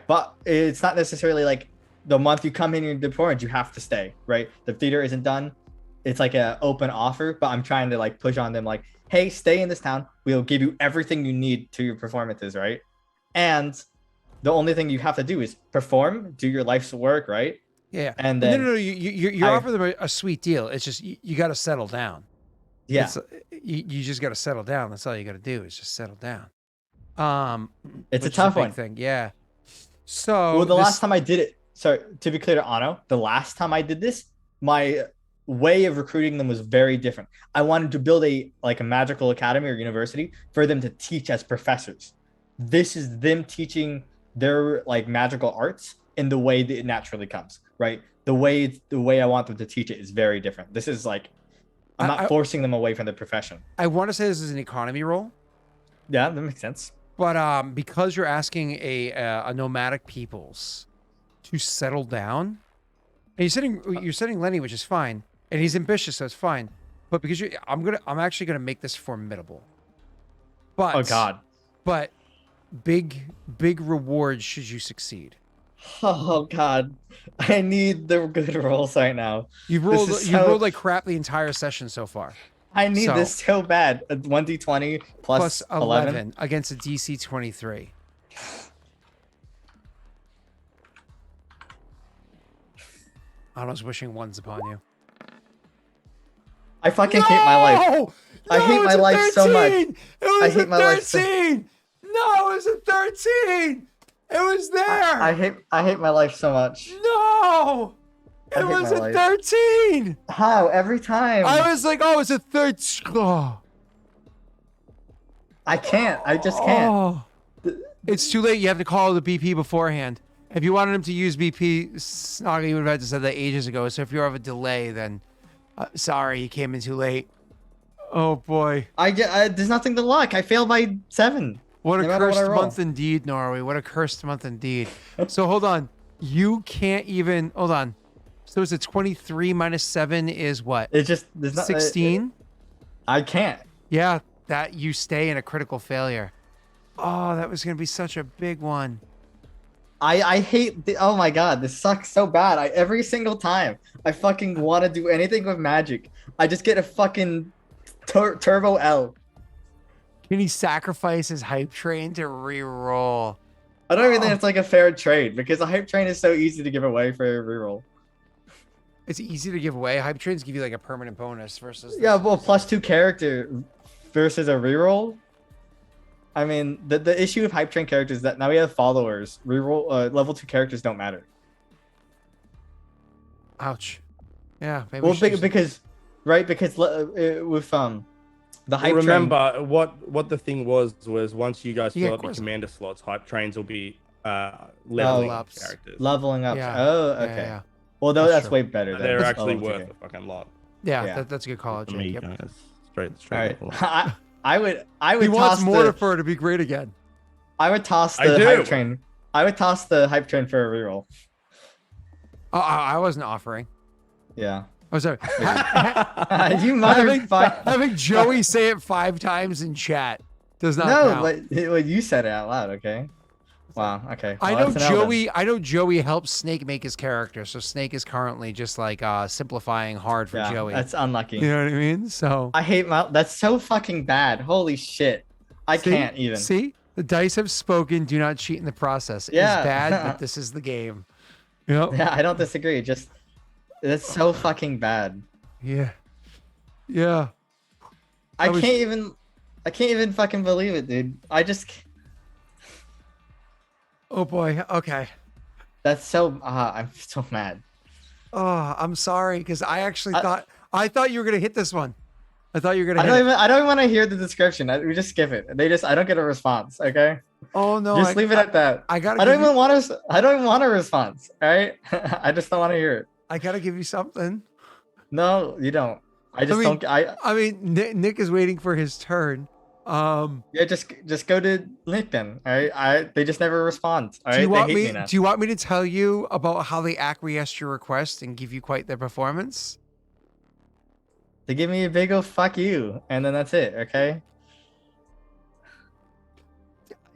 But it's not necessarily like the month you come in and deployed, you have to stay, right? The theater isn't done. It's like an open offer, but I'm trying to like push on them like, hey, stay in this town. We'll give you everything you need to your performances, right? And the only thing you have to do is perform, do your life's work, right? Yeah. And No, then you offer them a sweet deal. It's just you got to settle down. yeah, You just got to settle down. That's all you got to do is just settle down. it's a which is tough big one. thing. Yeah. So Well, the last time I did it, sorry, to be clear to Ano, the last time I did this, my way of recruiting them was very different. I wanted to build a magical academy or university for them to teach as professors. This is them teaching their like magical arts in the way that it naturally comes, right? The way I want them to teach it is very different. This is like I'm not forcing them away from the profession. I want to say this is an economy role. Yeah, that makes sense. But because you're asking a nomadic peoples to settle down. And you're setting Lenny, which is fine, and he's ambitious, so it's fine. But because I'm actually gonna make this formidable. But Oh God. But big rewards should you succeed. Oh God. I need the good rolls right now. You've rolled like crap the entire session so far. I need this so bad. A 1d20 plus 11 against a DC 23. I was wishing ones upon you. I fucking hate my life. I hate my life so much. I hate my life so. No, it was a 13. It was there. I hate my life so much. No, it was a 13. How? Every time. I was like, oh, it's a 13. Oh. I can't. I just can't. Oh. It's too late. You have to call the BP beforehand. If you wanted him to use BP, Snoggy, you would have had to said that ages ago. So if you have a delay, then sorry, you came in too late. Oh boy. There's nothing to luck. I failed by 7. What a cursed month indeed, Norway. What a cursed month indeed. So hold on. You can't even hold on. So it's a 23 minus 7 is what? It's just there's not 16. I can't. Yeah, that you stay in a critical failure. Oh, that was gonna be such a big one. I hate oh my God, this sucks so bad. Every single time I fucking want to do anything with magic, I just get a fucking turbo L. Can he sacrifice his hype train to re-roll? I don't even think it's like a fair trade because a hype train is so easy to give away for a reroll. It's easy to give away. Hype trains give you like a permanent bonus versus. Yeah, well, +2 character versus a reroll. I mean, the issue with hype train characters is that now we have followers. Reroll level 2 characters don't matter. Ouch. Yeah. Maybe Well, because with the hype remember train, what the thing was once you guys fill up your commander slots, hype trains will be leveling up characters. Leveling up. Yeah. Oh, okay. Yeah. Well, that's way better. They're than actually level worth 2. a fucking lot. Yeah. That's a good call, For me, Jake. Yep. guys. Straight All right. level. I would He wants toss Mortifer to be great again. I would toss the hype train. I would toss the hype train for a reroll. I wasn't offering. Yeah. Oh, sorry. You motherfucker. Having Joey say it 5 times in chat does not count. But you said it out loud, okay? Wow, okay. Well, I know Joey helps Snake make his character, so Snake is currently just like simplifying hard for Joey. That's unlucky. You know what I mean? So I hate that's so fucking bad. Holy shit. I can't even. See? The dice have spoken. Do not cheat in the process. It is bad, but this is the game. Yep. Yeah, I don't disagree. Just it's so fucking bad. Yeah. Yeah. I can't even fucking believe it, dude. Oh boy. Okay. That's so I'm so mad. Oh, I'm sorry because I actually thought you were gonna hit this one. I thought you were gonna. I don't even want to hear the description. We just skip it. I don't get a response. Okay. Oh no. Just leave it at that. I don't even want a response. All right. I just don't want to hear it. I gotta give you something. No, you don't. I mean, Nick is waiting for his turn. Yeah, just go to Nick then. All right. They just never respond. All right. Do you want me to tell you about how they acquiesced your request and give you quite their performance? They give me a big old fuck you, and then that's it. Okay.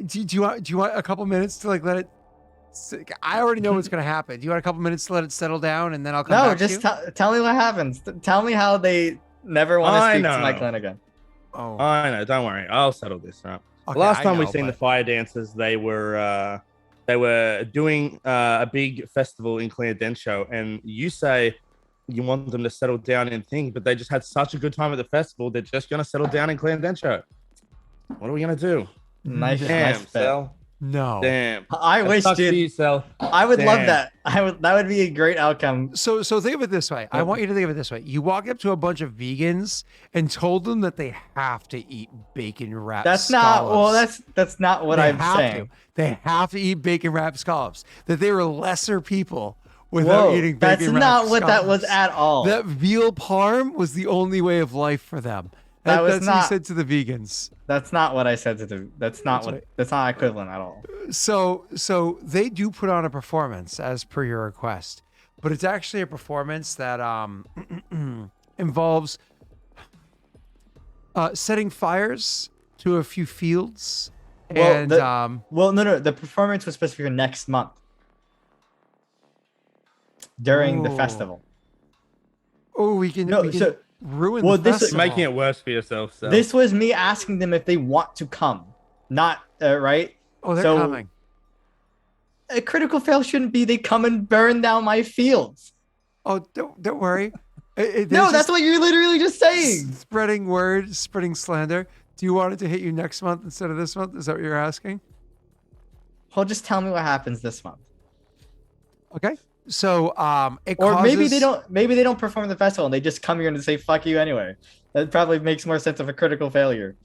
Do you want a couple minutes to like let it? I already know what's gonna happen. Do you want a couple minutes to let it settle down, and then I'll come back to you? No, just tell me what happens. Tell me how they never want to speak to my clan again. Oh, I know. Don't worry. I'll settle this. Right. Okay, Last time we seen the fire dancers, they were doing a big festival in Clan Densho, and you say you want them to settle down in thing, but they just had such a good time at the festival. They're just gonna settle down in Clan Densho. What are we gonna do? Nice Cell. No. Damn. I wish, dude. I would love that. That would be a great outcome. So think of it this way. I want you to think of it this way. You walk up to a bunch of vegans and told them that they have to eat bacon wrapped That's not what I'm saying. They have to eat bacon wrapped scallops. That they were lesser people without eating bacon wrapped scallops. That's not what that was at all. That veal parm was the only way of life for them. That was That's what not. you said to the vegans. That's not what I said to the. That's not That's what. right. That's not equivalent at all. So they do put on a performance as per your request, but it's actually a performance that involves setting fires to a few fields. Well, And no. The performance was supposed to be for next month during the Ooh. festival. we can ruin well, the this is- festival. Making it worse for yourself. So. This was me asking them if they want to come, not right. Oh, they're so- coming. A critical fail shouldn't be they come and burn down my fields. Oh, don't worry. They're No, that's just what you're literally just saying. spreading word, spreading slander. Do you want it to hit you next month instead of this month? Is that what you're asking? Well, just tell me what happens this month. Okay. So it Or causes, maybe they don't. Maybe they don't perform the festival and they just come here and say "fuck you" anyway. That probably makes more sense of a critical failure.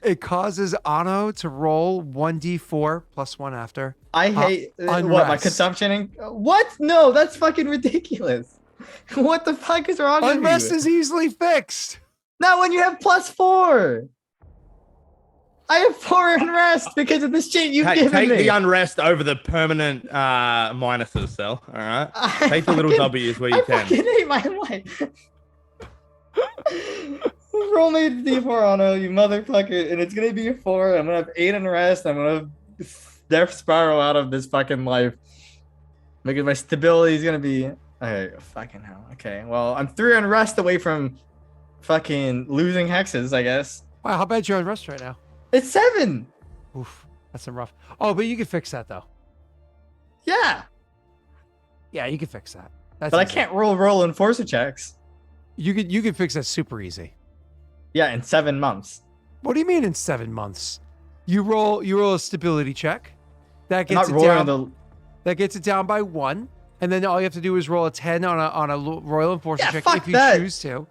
It causes Ano to roll 1d4 plus 1 after. I hate what my unrest. consumption. What? No, that's fucking ridiculous. What the fuck is wrong with Unrest you? is easily fixed. Not when you have +4. I have 4 unrest because of this shit you've Hey, given take me. the unrest over the permanent minuses, Cell. All right. I Take the little fucking- W's where you I can. fucking hate my life. Roll me D4 on you motherfucker, and it's gonna be a 4. I'm gonna have 8 unrest. I'm gonna death spiral out of this fucking life because my stability is gonna be. Okay, fucking hell. Okay, well, I'm 3 unrest away from fucking losing hexes, I guess. Wow, how bad you're unrest right now? It's 7. Oof, that's some rough. Oh, but you can fix that though. Yeah, Yeah, you can fix that. That's but I easy. can't roll enforcer checks. You can fix that super easy. Yeah, in 7 months. What do you mean in 7 months? You roll a stability check. That I'm gets not it rolling down. That gets it down by 1, and then all you have to do is roll a 10 on a royal enforcer Yeah, check fuck if you that. choose to.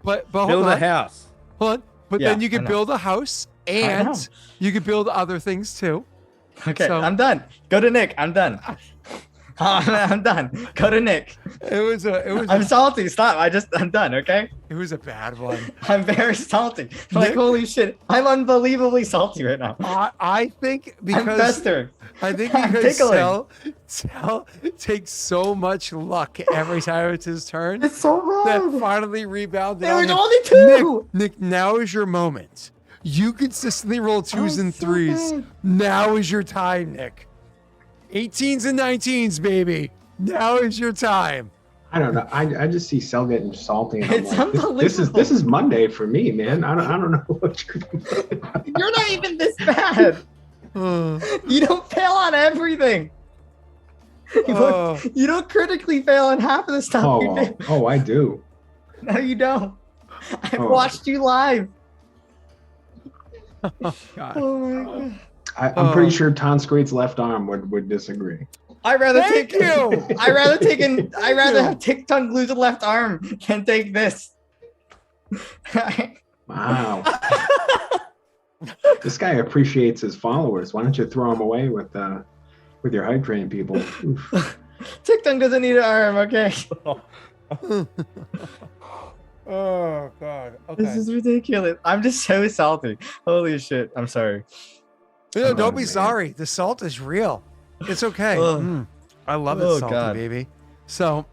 But hold Build a on, house. hold on. But Yeah, then you I can know. build a house know. and you can build other things too. Okay, So- I'm done. Go to Nick. I'm done. I'm done. Go to Nick. I'm salty. Stop. I'm done. Okay. It was a bad one. I'm very salty. Like Nick- holy shit. I'm unbelievably salty right now. I think I'm because festered. I think I'm because tickling. Sel takes so much luck every time it's his turn It's so that wrong. finally rebounded. There on was him. only 2. Nick, now is your moment. You consistently roll 2s and so 3s. bad. Now is your time, Nick. 18s and 19s, baby. Now is your time. I don't know. I just see Cell getting salty. And It's I'm like, this unbelievable. is Monday for me, man. I don't know what you're doing. You're not even this bad. You don't fail on everything. Oh. You don't critically fail on half of the stuff you do. Oh, I do. No, you don't. I've Oh. watched you live. God. Oh my god. I'm pretty sure Ton Screet's left arm would disagree. I'd rather Thank take you. I'd rather take an I'd rather you. have tick tongue glued to the left arm than take this. Wow. This guy appreciates his followers. Why don't you throw him away with your hype train people? Oof. Tick tongue doesn't need an arm, okay? Oh God. Okay. This is ridiculous. I'm just so salty. Holy shit. I'm sorry. No, Oh, don't be man. sorry. The salt is real. It's okay. Ugh. I love it, Oh, salty God. baby. So,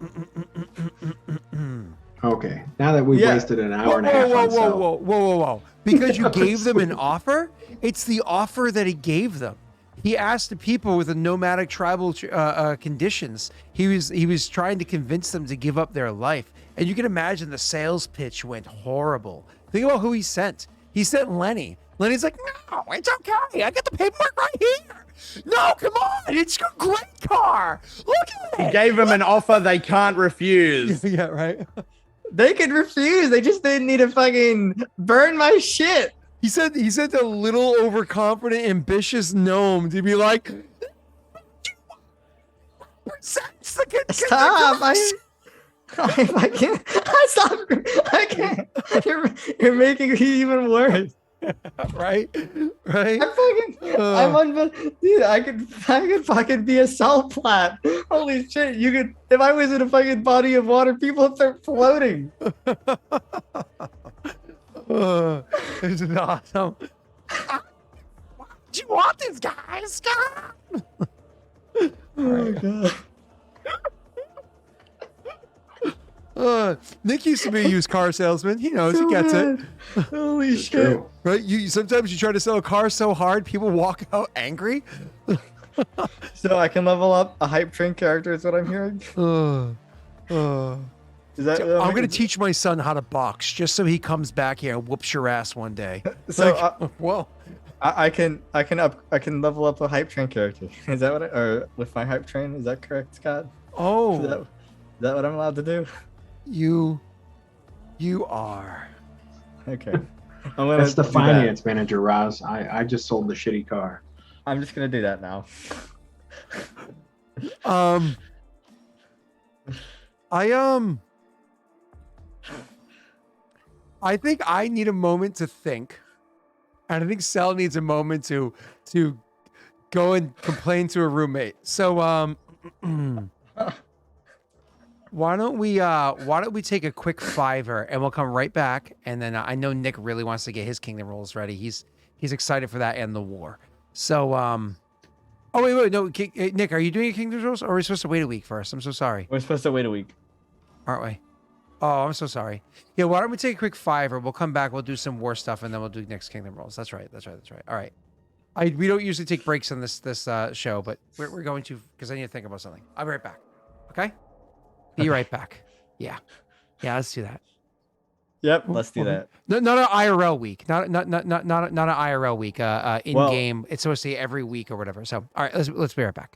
Okay. Now that we've Yeah. wasted an hour and a half on Cell. whoa. Because you gave them an offer, it's the offer that he gave them. He asked the people with the nomadic tribal conditions. He was trying to convince them to give up their life. And you can imagine the sales pitch went horrible. Think about who he sent. He sent Lenny. Lenny's like, no, it's okay. I got the paperwork right here. No, come on. It's a great car. Look at it. Gave them an offer they can't refuse. Yeah, right. They could refuse. They just didn't need to fucking burn my shit. He said a little overconfident, ambitious gnome to be like, represents the Stop. I can't. Stop. I can't. You're making it even worse. right. Dude, I could fucking be a salt flat. Holy shit, you could, if I was in a fucking body of water, people would start floating. This is awesome. Why would you want this, guys? Stop! Oh god. Nick used to be a used car salesman. He knows. He gets it. Holy It's shit. true. Right? You sometimes you try to sell a car so hard, people walk out angry. So I can level up a hype train character is what I'm hearing. Is that I'm gonna teach my son how to box just so he comes back here and whoops your ass one day. So Whoa. I can level up a hype train character. Is that what or with my hype train? Is that correct, Scott? Oh, Is that what I'm allowed to do? you are. Okay. I'm gonna That's the do that. finance manager, Roz. I just sold the shitty car. I'm just gonna do that now. I think I need a moment to think, and I think Sel needs a moment to go and complain to a roommate. So why don't we take a quick fiver and we'll come right back, and then I know Nick really wants to get his kingdom rolls ready. He's excited for that and the war. So oh wait no, Nick, are you doing your kingdom rolls, or are we supposed to wait a week first? I'm so sorry. We're supposed to wait a week. Aren't we? Oh, I'm so sorry. Yeah, why don't we take a quick fiver? We'll come back. We'll do some war stuff, and then we'll do next kingdom rolls. That's right. All right. We don't usually take breaks on this show, but we're going to because I need to think about something. I'll be right back. Okay. Be right back. Yeah. Let's do that. Yep, let's do that. No, not an IRL week. Not an IRL week. In game. It's supposed to be every week or whatever. So, all right. Let's be right back.